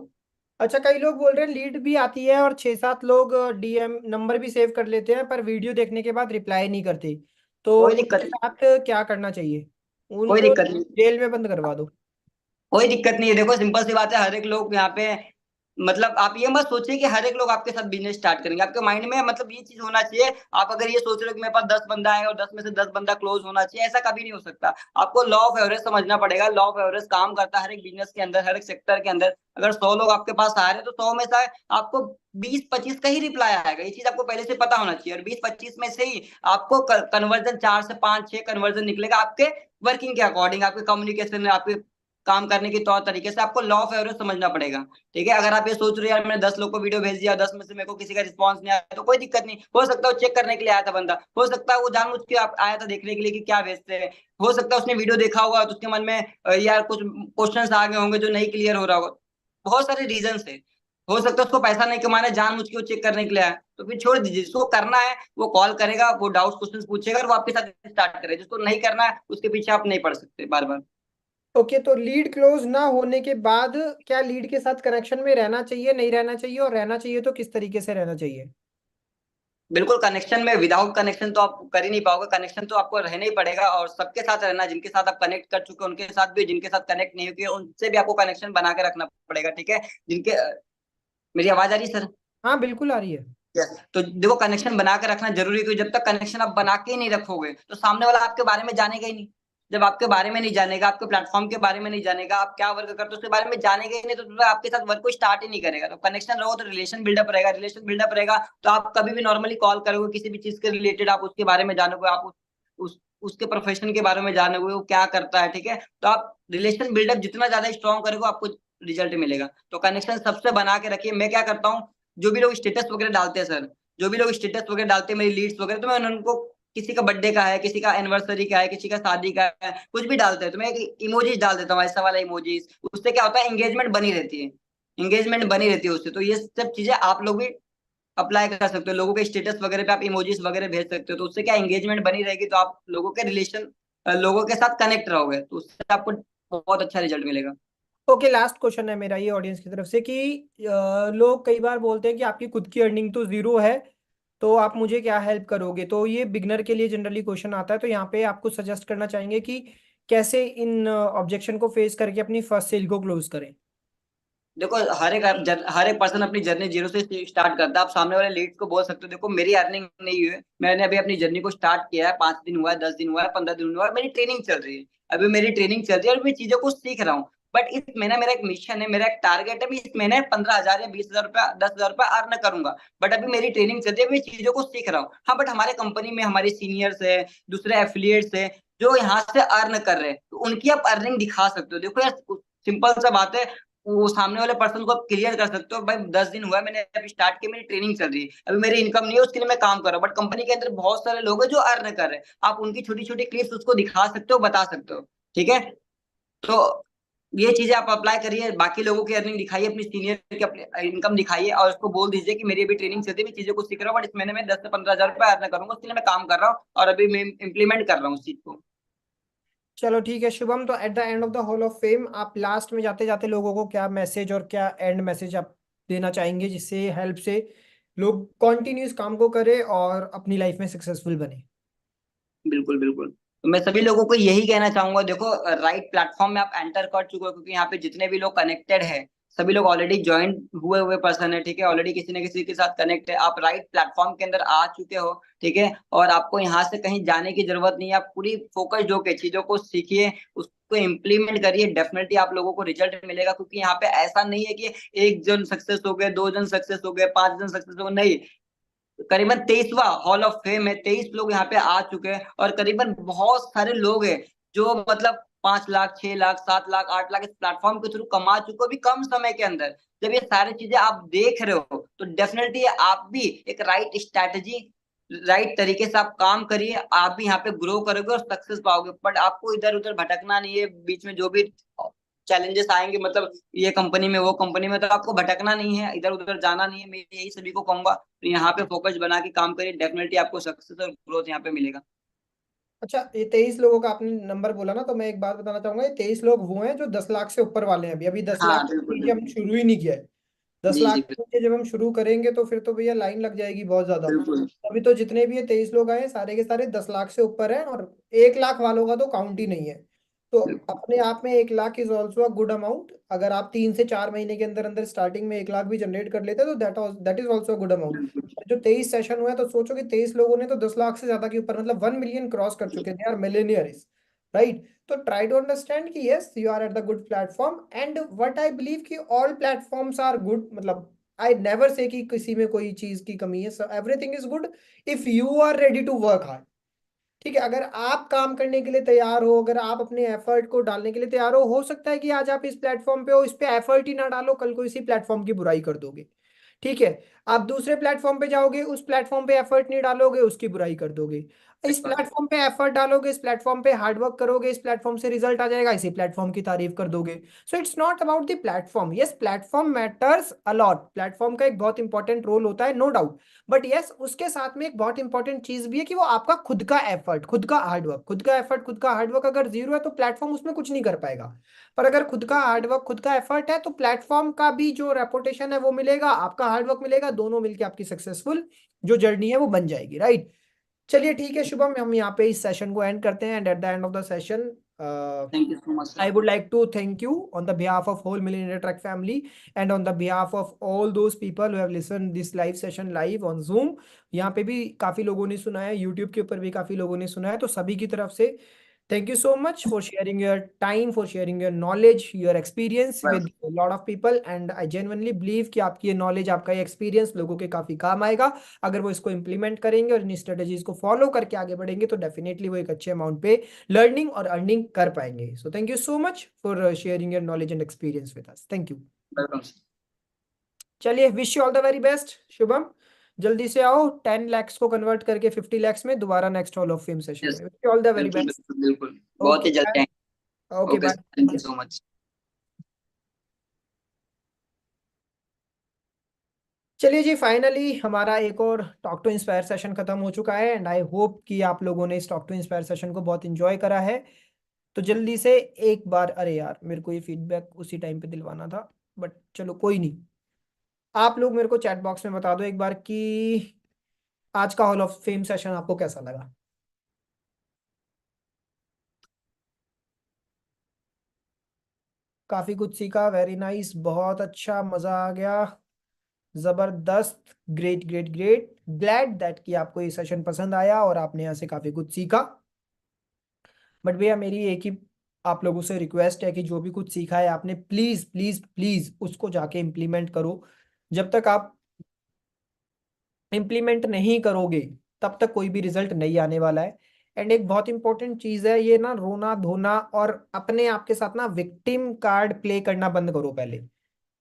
अच्छा, कई लोग बोल रहे हैं लीड भी आती है और 6-7 लोग डीएम नंबर भी सेव कर लेते हैं पर वीडियो देखने के बाद रिप्लाई नहीं करते, तो कोई उनके दिक्कत साथ क्या करना चाहिए? कोई उनको दिक्कत नहीं, जेल में बंद करवा दो। कोई दिक्कत नहीं है। देखो सिंपल सी बात है, हर एक लोग यहाँ पे, मतलब आप ये मत सोचिए कि हर एक लोग आपके साथ बिजनेस स्टार्ट करेंगे, आपके माइंड में मतलब ये चीज होना चाहिए। आप अगर ये सोच रहे हो कि मेरे पास 10 बंदा है और 10 में से 10 बंदा क्लोज होना चाहिए, ऐसा कभी नहीं हो सकता। आपको लॉ ऑफ एवरेज समझना पड़ेगा, लॉ ऑफ एवरेज काम करता है हर एक बिजनेस के अंदर, हर एक सेक्टर के अंदर। अगर 100 लोग आपके पास आ रहे हैं तो 100 में से आपको 20-25 का ही रिप्लाई आएगा, ये चीज आपको पहले से पता होना चाहिए। और 20-25 में से ही आपको कन्वर्जन 4 से 5-6 कन्वर्जन निकलेगा आपके वर्किंग के अकॉर्डिंग, आपके कम्युनिकेशन में, आपके काम करने के तौर तरीके से। आपको लॉ ऑफ एवरेज समझना पड़ेगा, ठीक है। अगर आप ये सोच रहे हो यार मैंने 10 लोग को वीडियो भेज दिया, 10 में से मेरे को किसी का रिस्पॉन्स नहीं आया, तो कोई दिक्कत नहीं, हो सकता है वो चेक करने के लिए आया था बंदा, हो सकता है वो जानबूझ के आया था देखने के लिए कि क्या भेजते हैं, हो सकता है उसने वीडियो देखा होगा तो उसके मन में यार कुछ क्वेश्चंस आ गए होंगे जो नहीं क्लियर हो रहा होगा, बहुत सारे रीजन है। हो सकता है उसको पैसा नहीं कमाना है, जानबूझ के वो चेक करने के लिए आया, तो फिर छोड़ दीजिए। जिसको करना है वो कॉल करेगा, वो डाउट क्वेश्चन पूछेगा और वो आपके साथ स्टार्ट करेगा। जिसको नहीं करना है उसके पीछे आप नहीं पड़ सकते बार बार। ओके, तो लीड क्लोज ना होने के बाद क्या लीड के साथ कनेक्शन में रहना चाहिए, नहीं रहना चाहिए, और रहना चाहिए तो किस तरीके से रहना चाहिए? बिल्कुल कनेक्शन में, विदाउट कनेक्शन तो आप कर ही नहीं पाओगे, कनेक्शन तो आपको रहना ही पड़ेगा। और सबके साथ रहना, जिनके साथ आप कनेक्ट कर चुके हैं उनके साथ भी, जिनके साथ कनेक्ट नहीं हुए उनसे भी आपको कनेक्शन बना के रखना पड़ेगा, ठीक है। जिनके मेरी आवाज आ रही है सर? हाँ, बिल्कुल आ रही है। Yes. तो देखो कनेक्शन बना के रखना जरूरी है, क्योंकि जब तक कनेक्शन आप बना के ही नहीं रखोगे तो सामने वाला आपके बारे में जानेगा ही नहीं। जब आपके बारे में नहीं जानेगा, आपके प्लेटफॉर्म के बारे में नहीं जानेगा, आप क्या वर्क करते हो उसके बारे में जानेगा ही नहीं, तो दूसरा आपके साथ वर्क को स्टार्ट ही नहीं करेगा। तो कनेक्शन रहो तो रिलेशन बिल्डअप रहेगा, रिलेशन बिल्डअप रहेगा तो आप कभी भी नॉर्मली कॉल करोगे किसी भी चीज के रिलेटेड, आप उसके बारे में जानोगे, आप उसके प्रोफेशन के बारे में जानोगे वो क्या करता है, ठीक है। तो आप रिलेशन बिल्डअप जितना ज्यादा स्ट्रॉन्ग करोगे आपको रिजल्ट मिलेगा। तो कनेक्शन सबसे बना के रखिए। मैं क्या करता हूँ, जो भी लोग स्टेटस वगैरह डालते हैं सर, जो भी लोग स्टेटस वगैरह डालते हैं मेरी लीड्स वगैरह, तो मैं उनको, किसी का बर्थडे का है, किसी का एनिवर्सरी का है, किसी का शादी का है, कुछ भी डालते हैं तो मैं एक इमोजीज डाल देता हूँ, ऐसा वाला इमोजीज। उससे क्या होता है, एंगेजमेंट बनी रहती है, एंगेजमेंट बनी रहती है उससे। तो ये सब चीजें आप लोग भी अप्लाई कर सकते हो, लोगों के स्टेटस वगैरह पे आप इमोजीज वगैरह भेज सकते हो, तो उससे क्या एंगेजमेंट बनी रहेगी, तो आप लोगों के रिलेशन, लोगों के साथ कनेक्ट रहोगे, तो उससे आपको बहुत अच्छा रिजल्ट मिलेगा। ओके, लास्ट क्वेश्चन है मेरा ये ऑडियंस की तरफ से कि लोग कई बार बोलते हैं कि आपकी खुद की अर्निंग तो जीरो है, तो आप मुझे क्या हेल्प करोगे? तो ये बिगनर के लिए जनरली क्वेश्चन आता है, तो यहाँ पे आपको सजेस्ट करना चाहेंगे कि कैसे इन ऑब्जेक्शन को फेस करके अपनी फर्स्ट सेल को क्लोज करें। देखो हर एक पर्सन अपनी जर्नी जीरो से स्टार्ट करता है। आप सामने वाले लीड्स को बोल सकते हो देखो मेरी अर्निंग नहीं हुई है, मैंने अभी अपनी जर्नी को स्टार्ट किया है, 5 दिन हुआ है, 10 दिन हुआ है, 15 दिन हुआ है, मेरी ट्रेनिंग चल रही है, अभी मेरी ट्रेनिंग चल रही है और मैं चीजों को सीख रहा हूँ। बट इस महीने मेरा एक मिशन है, मेरा एक टारगेट है, मैं इस महीने 15,000 या 20,000 रुपया, 10,000 रुपया अर्न करूंगा। बट अभी मेरी ट्रेनिंग चल रही है, मैं चीजों को सीख रहा हूँ। हाँ, बट हमारे कंपनी में हमारे सीनियर्स है, दूसरे एफिलिएट्स है जो यहाँ से अर्न कर रहे हैं, तो उनकी आप अर्निंग दिखा सकते हो। देखो यार सिंपल सा बात है, वो सामने वाले पर्सन को आप क्लियर कर सकते हो भाई 10 दिन हुआ है मैंने अभी स्टार्ट किया, मेरी ट्रेनिंग चल रही है, अभी मेरी इनकम नहीं है, उसके लिए मैं काम कर रहा हूँ। बट कंपनी के अंदर बहुत सारे लोग हैं जो अर्न कर रहे हैं, आप उनकी छोटी छोटी क्लिप्स उसको दिखा सकते हो, बता सकते हो, ठीक है। तो ये चीजें आप अप्लाई करिए, बाकी लोगों की अर्निंग दिखाइए, अपनी सीनियर की अपनी इनकम दिखाइए और उसको बोल दीजिए कि मेरी अभी ट्रेनिंग चलती है, मैं चीजों को सीख रहा हूँ, बट इस महीने में 10 से 15,000 रुपये अर्न करूंगा, उसके लिए मैं काम कर रहा हूँ और अभी मैं इंप्लीमेंट कर रहा हूँ उस चीज को। चलो ठीक है शुभम, तो at the end of the hall of fame आप लास्ट में जाते जाते लोगों को क्या मैसेज और क्या एंड मैसेज आप देना चाहेंगे जिससे हेल्प से लोग कॉन्टिन्यूस काम को करें और अपनी लाइफ में सक्सेसफुल बने? बिल्कुल बिल्कुल, तो मैं सभी लोगों को यही कहना चाहूंगा, देखो राइट प्लेटफॉर्म में आप एंटर कर चुके हो, क्योंकि यहाँ पे जितने भी लोग कनेक्टेड है सभी लोग ऑलरेडी ज्वाइन हुए हुए पर्सन है, ठीक है, ऑलरेडी किसी न किसी के साथ कनेक्ट है, आप राइट प्लेटफॉर्म के अंदर आ चुके हो, ठीक है। और आपको यहाँ से कहीं जाने की जरूरत नहीं है, आप पूरी फोकस्ड होकर चीजों को सीखिए, उसको इम्प्लीमेंट करिए, डेफिनेटली आप लोगों को रिजल्ट मिलेगा। क्योंकि यहाँ पे ऐसा नहीं है कि एक जन सक्सेस हो गए, 2 जन सक्सेस हो गए, 5 जन सक्सेस हो गए, नहीं, करीबन 23वां हॉल ऑफ फेम है, 23 लोग यहाँ पे आ चुके हैं और करीबन बहुत सारे लोग हैं जो मतलब 5 लाख, 6 लाख, 7 लाख, 8 लाख इस प्लेटफॉर्म के थ्रू कमा चुके हो भी कम समय के अंदर। जब ये सारी चीजें आप देख रहे हो तो डेफिनेटली आप भी एक राइट स्ट्रैटेजी राइट तरीके से आप काम करिए, आप भी यहाँ पे ग्रो करोगे और सक्सेस पाओगे। बट आपको इधर उधर भटकना नहीं है, बीच में जो भी चैलेंजेस आएंगे, मतलब ये कंपनी में वो कंपनी में, तो आपको भटकना नहीं है, इधर उधर जाना नहीं है। मैं यही सभी को कहूंगा, तो यहाँ पे फोकस बना के काम करिए, डेफिनेटली आपको सक्सेस और ग्रोथ यहाँ पे मिलेगा। अच्छा, ये 23 लोगों का आपने नंबर बोला ना, तो मैं एक बात बताना चाहूंगा, ये 23 लोग वो हैं जो 10 लाख से ऊपर वाले हैं। अभी अभी 10 लाख हाँ के बिल्कुल नीचे हम बिल्कुल। शुरू ही नहीं किया है। दस जी लाख जी के नीचे जब हम शुरू करेंगे तो फिर तो भैया लाइन लग जाएगी बहुत ज्यादा। बिल्कुल अभी तो जितने भी ये 23 लोग आए हैं, सारे के सारे 10 लाख से ऊपर हैं, और 1 लाख वालों का तो काउंट ही नहीं है। तो बिल्कुल अपने आप में 1 lakh is also a good amount. अगर आप 3 से 4 महीने के अंदर अंदर स्टार्टिंग में 1 लाख भी जनरेट कर लेते हैं तो that is also good amount. बिल्कुल जो 23 सेशन हुए हैं, तो सोचो कि 23 लोगों ने तो 10 लाख से ज्यादा के ऊपर, मतलब 1 मिलियन क्रॉस कर चुके हैं यार, मिलेनियर्स, राइट। तो ट्राई टू अंडरस्टैंड कि yes you are at the good platform, and what I believe कि ऑल प्लेटफॉर्म्स आर गुड। मतलब आई नेवर से कि किसी में कोई चीज की कमी है, everything is good if you are ready to work hard. ठीक है, अगर आप काम करने के लिए तैयार हो, अगर आप अपने एफर्ट को डालने के लिए तैयार हो सकता है कि आज आप इस प्लेटफॉर्म पे हो, इस पे एफर्ट ही ना डालो, कल को इसी प्लेटफॉर्म की बुराई कर दोगे। ठीक है, आप दूसरे प्लेटफॉर्म पे जाओगे, उस प्लेटफॉर्म पे एफर्ट नहीं डालोगे, उसकी बुराई कर दोगे। इस बिल्कुल प्लेटफॉर्म पे एफर्ट डालोगे, इस प्लेटफॉर्म पे हार्डवर्क करोगे, इस प्लेटफॉर्म से रिजल्ट आ जाएगा, इसी प्लेटफॉर्म की तारीफ कर दोगे। So it's not about the platform. Yes, platform matters a lot, platform का एक बहुत इंपॉर्टेंट रोल होता है, नो डाउट। बट यस, उसके साथ में एक बहुत इंपॉर्टेंट चीज भी है कि वो आपका खुद का एफर्ट, खुद का हार्डवर्क, खुद का एफर्ट, खुद का हार्डवर्क अगर जीरो है तो प्लेटफॉर्म उसमें कुछ नहीं कर पाएगा। पर अगर खुद का हार्डवर्क, खुद का एफर्ट है, तो प्लेटफॉर्म का भी जो रेपुटेशन है वो मिलेगा, आपका हार्डवर्क मिलेगा, दोनों मिलके आपकी सक्सेसफुल जो जर्नी है वो बन जाएगी, राइट। चलिए ठीक है शुभम, हम यहाँ पे इस सेशन को एंड करते हैं, and at the end of the session thank you so much I sir. would like to thank you on the behalf of whole Millionaire Truck family, and on the behalf of all those people who have listened this live session live on Zoom। यहाँ पे भी काफी लोगों ने सुना है, YouTube के ऊपर भी काफी लोगों ने सुना है, तो सभी की तरफ से thank you so much for sharing your time, for sharing your knowledge, your experience with a lot of people, and I genuinely believe कि आपकी ये knowledge, आपका ये experience लोगों के काफी काम आएगा। अगर वो इसको implement करेंगे और इन strategies को follow करके आगे बढ़ेंगे तो definitely वो एक अच्छे amount पे लर्निंग और अर्निंग कर पाएंगे। So thank you so much for sharing your knowledge and experience with us, thank you. Welcome sir. चलिए, wish you all the very best Shubham. जल्दी से आओ 10 lakhs को कन्वर्ट करके 50 lakhs में, दोबारा next hall of fame session yes में। Wish you all the very बिल्कुल बेस्ट। बिल्कुल बिल्कुल, बहुत ओके ही जल्दी बाय। आएंगे। Okay okay sir, thank you bye. So much. चलिए जी, फाइनली हमारा एक और टॉक टू इंस्पायर सेशन खत्म हो चुका है, एंड आई होप कि आप लोगों ने इस टॉक टू इंस्पायर सेशन को बहुत इंजॉय करा है। तो जल्दी से एक बार, अरे यार मेरे को ये फीडबैक उसी टाइम पे दिलवाना था, बट चलो कोई नहीं। आप लोग मेरे को चैट बॉक्स में बता दो एक बार कि आज का हॉल ऑफ फेम सेशन आपको कैसा लगा। काफी कुछ सीखा, वेरी नाइस, बहुत अच्छा, मजा आ गया, जबरदस्त, great great great, glad that कि आपको ये सेशन पसंद आया और आपने यहाँ से काफी कुछ सीखा। बट भैया मेरी एक ही आप लोगों से रिक्वेस्ट है कि जो भी कुछ सीखा है आपने, प्लीज प्लीज प्लीज उसको जाके इम्प्लीमेंट करो। जब तक आप इम्प्लीमेंट नहीं करोगे तब तक कोई भी रिजल्ट नहीं आने वाला है। एंड एक बहुत इंपॉर्टेंट चीज है, ये ना रोना धोना और अपने आप के साथ ना विक्टिम कार्ड प्ले करना बंद करो पहले।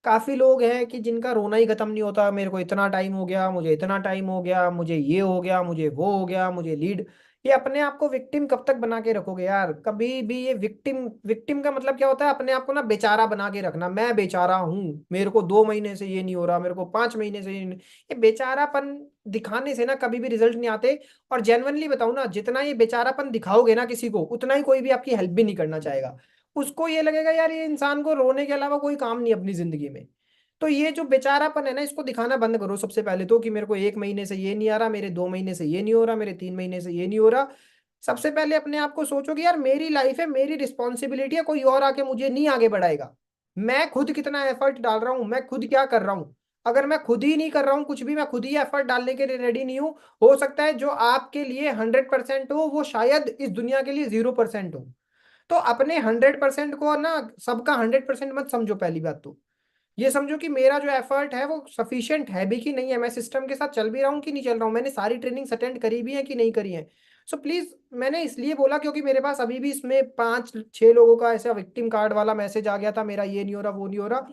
काफी लोग हैं कि जिनका रोना ही खत्म नहीं होता, मेरे को इतना टाइम हो गया, मुझे इतना टाइम हो गया, मुझे ये हो गया, मुझे वो हो गया, मुझे लीड। ये अपने आप को विक्टिम कब तक बना के रखोगे यार, कभी भी ये विक्टिम, विक्टिम का मतलब क्या होता है, अपने आप को ना बेचारा बना के रखना, मैं बेचारा हूँ, मेरे को 2 महीने से ये नहीं हो रहा, मेरे को 5 महीने से ये नहीं। ये बेचारापन दिखाने से ना कभी भी रिजल्ट नहीं आते। और जेन्युइनली बताऊं ना, जितना ये बेचारापन दिखाओगे ना किसी को, उतना ही कोई भी आपकी हेल्प भी नहीं करना चाहेगा। उसको ये लगेगा यार ये इंसान को रोने के अलावा कोई काम नहीं अपनी जिंदगी में। तो ये जो बेचारापन है ना, इसको दिखाना बंद करो सबसे पहले तो, कि मेरे को 1 महीने से ये नहीं आ रहा, मेरे 2 महीने से ये नहीं हो रहा, मेरे 3 महीने से ये नहीं हो रहा। सबसे पहले अपने आप को सोचो कि यार मेरी लाइफ है, मेरी रिस्पॉन्सिबिलिटी है, कोई और आके मुझे नहीं आगे बढ़ाएगा। मैं खुद कितना एफर्ट डाल रहा हूँ, मैं खुद क्या कर रहा हूँ। अगर मैं खुद ही नहीं कर रहा हूँ कुछ भी, मैं खुद ही एफर्ट डालने के लिए रेडी नहीं हूँ, हो सकता है जो आपके लिए 100% हो वो शायद इस दुनिया के लिए 0% हो। तो अपने 100% को ना सबका 100% मत समझो। पहली बात तो ये समझो कि मेरा जो एफर्ट है वो सफिशिएंट है भी कि नहीं है, मैं सिस्टम के साथ चल भी रहा हूँ कि नहीं चल रहा हूँ, मैंने सारी ट्रेनिंग्स अटेंड करी भी है कि नहीं करी है। सो प्लीज, मैंने इसलिए बोला क्योंकि मेरे पास अभी भी इसमें 5-6 लोगों का ऐसा विक्टिम कार्ड वाला मैसेज आ गया था, मेरा ये नहीं हो रहा, वो नहीं हो रहा।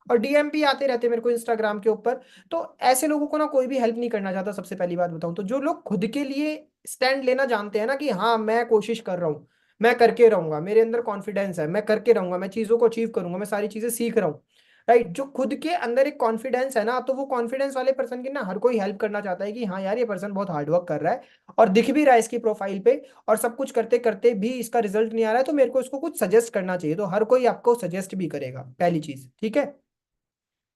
और डीएम भी आते रहते हैं मेरे को इंस्टाग्राम के ऊपर। तो ऐसे लोगों को ना कोई भी हेल्प नहीं करना चाहता, सबसे पहली बात बताऊं तो। जो लोग खुद के लिए स्टैंड लेना जानते हैं ना कि हाँ मैं कोशिश कर रहा हूँ, मैं करके रहूंगा, मेरे अंदर कॉन्फिडेंस है, मैं करके रहूंगा, मैं चीजों को अचीव करूंगा, मैं सारी चीजें सीख रहा हूँ, राइट। जो खुद के अंदर एक कॉन्फिडेंस है ना, तो वो कॉन्फिडेंस वाले पर्सन की ना हर कोई हेल्प करना चाहता है कि हाँ यार ये पर्सन बहुत हार्डवर्क कर रहा है और दिख भी रहा है इसकी प्रोफाइल पे, और सब कुछ करते करते भी इसका रिजल्ट नहीं आ रहा है, तो मेरे को इसको कुछ सजेस्ट करना चाहिए। तो हर कोई आपको सजेस्ट भी करेगा, पहली चीज, ठीक है।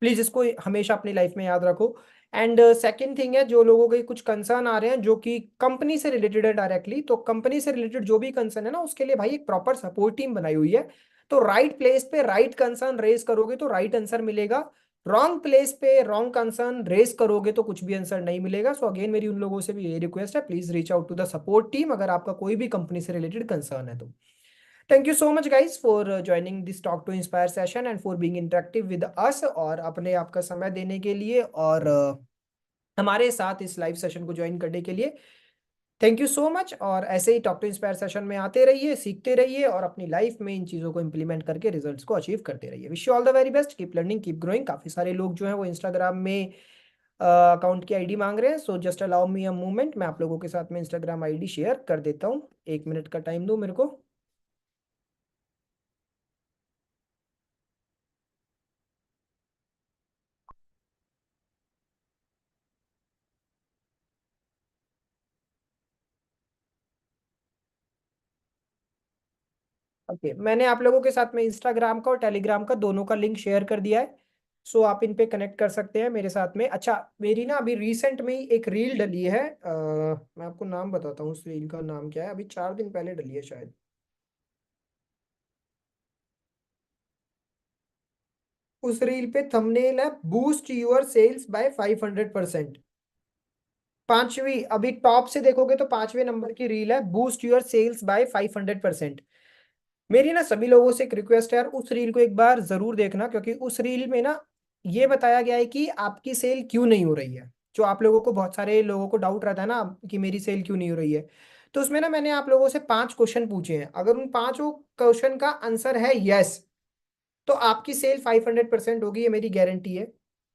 प्लीज इसको हमेशा अपनी लाइफ में याद रखो। एंड सेकंड थिंग है, जो लोगों के कुछ कंसर्न आ रहे हैं जो कि कंपनी से रिलेटेड है डायरेक्टली, तो कंपनी से रिलेटेड जो भी कंसर्न है ना, उसके लिए भाई एक प्रॉपर सपोर्ट टीम बनाई हुई है। तो राइट प्लेस पे राइट कंसर्न रेज करोगे तो राइट आंसर मिलेगा, रॉन्ग प्लेस पे रॉन्ग कंसर्न रेज करोगे तो कुछ भी आंसर नहीं मिलेगा। सो अगेन मेरी उन लोगों से भी ये रिक्वेस्ट है, please reach out to the support team अगर आपका कोई भी कंपनी से रिलेटेड कंसर्न है तो। Thank you so much guys for joining this talk to inspire session and for being interactive with us, और अपने आप का समय देने के लिए और हमारे साथ इस लाइव सेशन को ज्वाइन करने के लिए थैंक यू सो मच। और ऐसे ही टॉक टू इंस्पायर सेशन में आते रहिए, सीखते रहिए और अपनी लाइफ में इन चीज़ों को इंप्लीमेंट करके रिजल्ट्स को अचीव करते रहिए। Wish you all the very best, keep learning keep growing. काफ़ी सारे लोग जो हैं वो इंस्टाग्राम में अकाउंट की आईडी मांग रहे हैं, so just allow me a moment, मैं आप लोगों के साथ में इंस्टाग्राम आईडी शेयर कर देता हूँ। 1 मिनट का टाइम दो मेरे को। ओके, मैंने आप लोगों के साथ में इंस्टाग्राम का और टेलीग्राम का दोनों का लिंक शेयर कर दिया है। सो आप इन पे कनेक्ट कर सकते हैं मेरे साथ में। अच्छा, मेरी ना अभी रिसेंट में ही एक रील डली है, मैं आपको नाम बताता हूँ, उस रील का नाम क्या है, अभी 4 दिन पहले डली है शायद। उस रील पे थंबनेल है, बूस्ट यूर सेल्स बाय 500%। पांचवी, अभी टॉप से देखोगे तो 5वें नंबर की रील है, बूस्ट यूर सेल्स बाय 500%। मेरी ना सभी लोगों से एक रिक्वेस्ट है यार, उस रील को एक बार जरूर देखना, क्योंकि उस रील में ना ये बताया गया है कि आपकी सेल क्यों नहीं हो रही है। जो आप लोगों को, बहुत सारे लोगों को डाउट रहता है ना कि मेरी सेल क्यों नहीं हो रही है, तो उसमें ना मैंने आप लोगों से 5 क्वेश्चन पूछे हैं। अगर उन 5 क्वेश्चन का आंसर है यस, तो आपकी सेल 500% होगी, ये मेरी गारंटी है।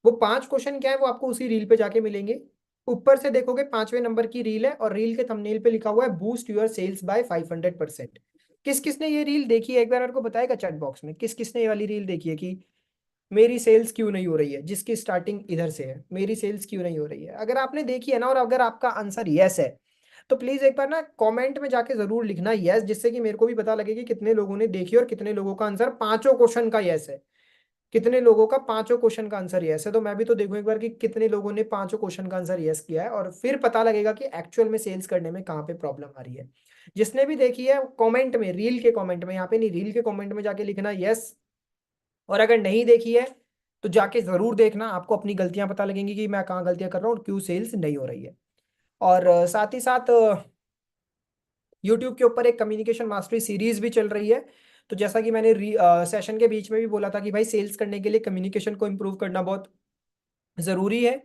वो 5 क्वेश्चन क्या है वो आपको उसी रील पे जाके मिलेंगे। ऊपर से देखोगे 5वें नंबर की रील है और रील के थंबनेल पे लिखा हुआ है बूस्ट यूर सेल्स बाय 500%। किस किसने ये रील देखी है एक बार मेरे को बताएगा चैट बॉक्स में, किस किसने ये वाली रील देखी है कि मेरी सेल्स क्यों नहीं हो रही है, जिसकी स्टार्टिंग इधर से है, मेरी सेल्स क्यों नहीं हो रही है। अगर आपने देखी है ना और अगर आपका आंसर यस है, तो प्लीज एक बार ना कमेंट में जाके जरूर लिखना यस, जिससे कि मेरे को भी पता लगे कि कितने लोगों ने देखी और कितने लोगों का आंसर 5 क्वेश्चन का यस है। कितने लोगों का 5 क्वेश्चन का आंसर यस है, तो मैं भी तो देखूं एक बार कि कितने लोगों ने 5 क्वेश्चन का आंसर यस किया है, और फिर पता लगेगा कि एक्चुअल में सेल्स करने में कहाँ पे प्रॉब्लम आ रही है। जिसने भी देखी है कमेंट में, रील के कमेंट में, यहाँ पे नहीं, रील के कमेंट में जाके लिखना यस। और अगर नहीं देखी है तो जाके जरूर देखना, आपको अपनी गलतियां पता लगेंगी कि मैं कहाँ गलतियां कर रहा हूँ और क्यों सेल्स नहीं हो रही है। और साथ ही साथ यूट्यूब के ऊपर एक कम्युनिकेशन मास्टरी सीरीज भी चल रही है। तो जैसा कि मैंने सेशन के बीच में भी बोला था कि भाई सेल्स करने के लिए कम्युनिकेशन को इम्प्रूव करना बहुत ज़रूरी है।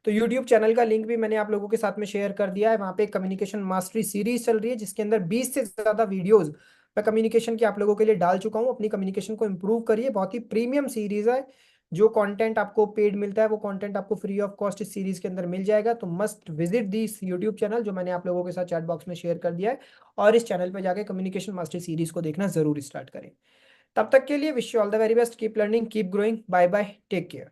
तो यूट्यूब चैनल का लिंक भी मैंने आप लोगों के साथ में शेयर कर दिया है। वहाँ पे कम्युनिकेशन मास्टरी सीरीज चल रही है, जिसके अंदर 20 से ज़्यादा वीडियोस मैं कम्युनिकेशन की आप लोगों के लिए डाल चुका हूँ। अपनी कम्युनिकेशन को इम्प्रूव करिए, बहुत ही प्रीमियम सीरीज है। जो कंटेंट आपको पेड मिलता है वो कंटेंट आपको फ्री ऑफ कॉस्ट इस सीरीज के अंदर मिल जाएगा। तो must visit this YouTube channel जो मैंने आप लोगों के साथ चैट बॉक्स में शेयर कर दिया है, और इस चैनल पर जाकर कम्युनिकेशन मास्टरी सीरीज को देखना जरूर स्टार्ट करें। तब तक के लिए wish you all the very best, keep learning keep growing, bye bye, take care.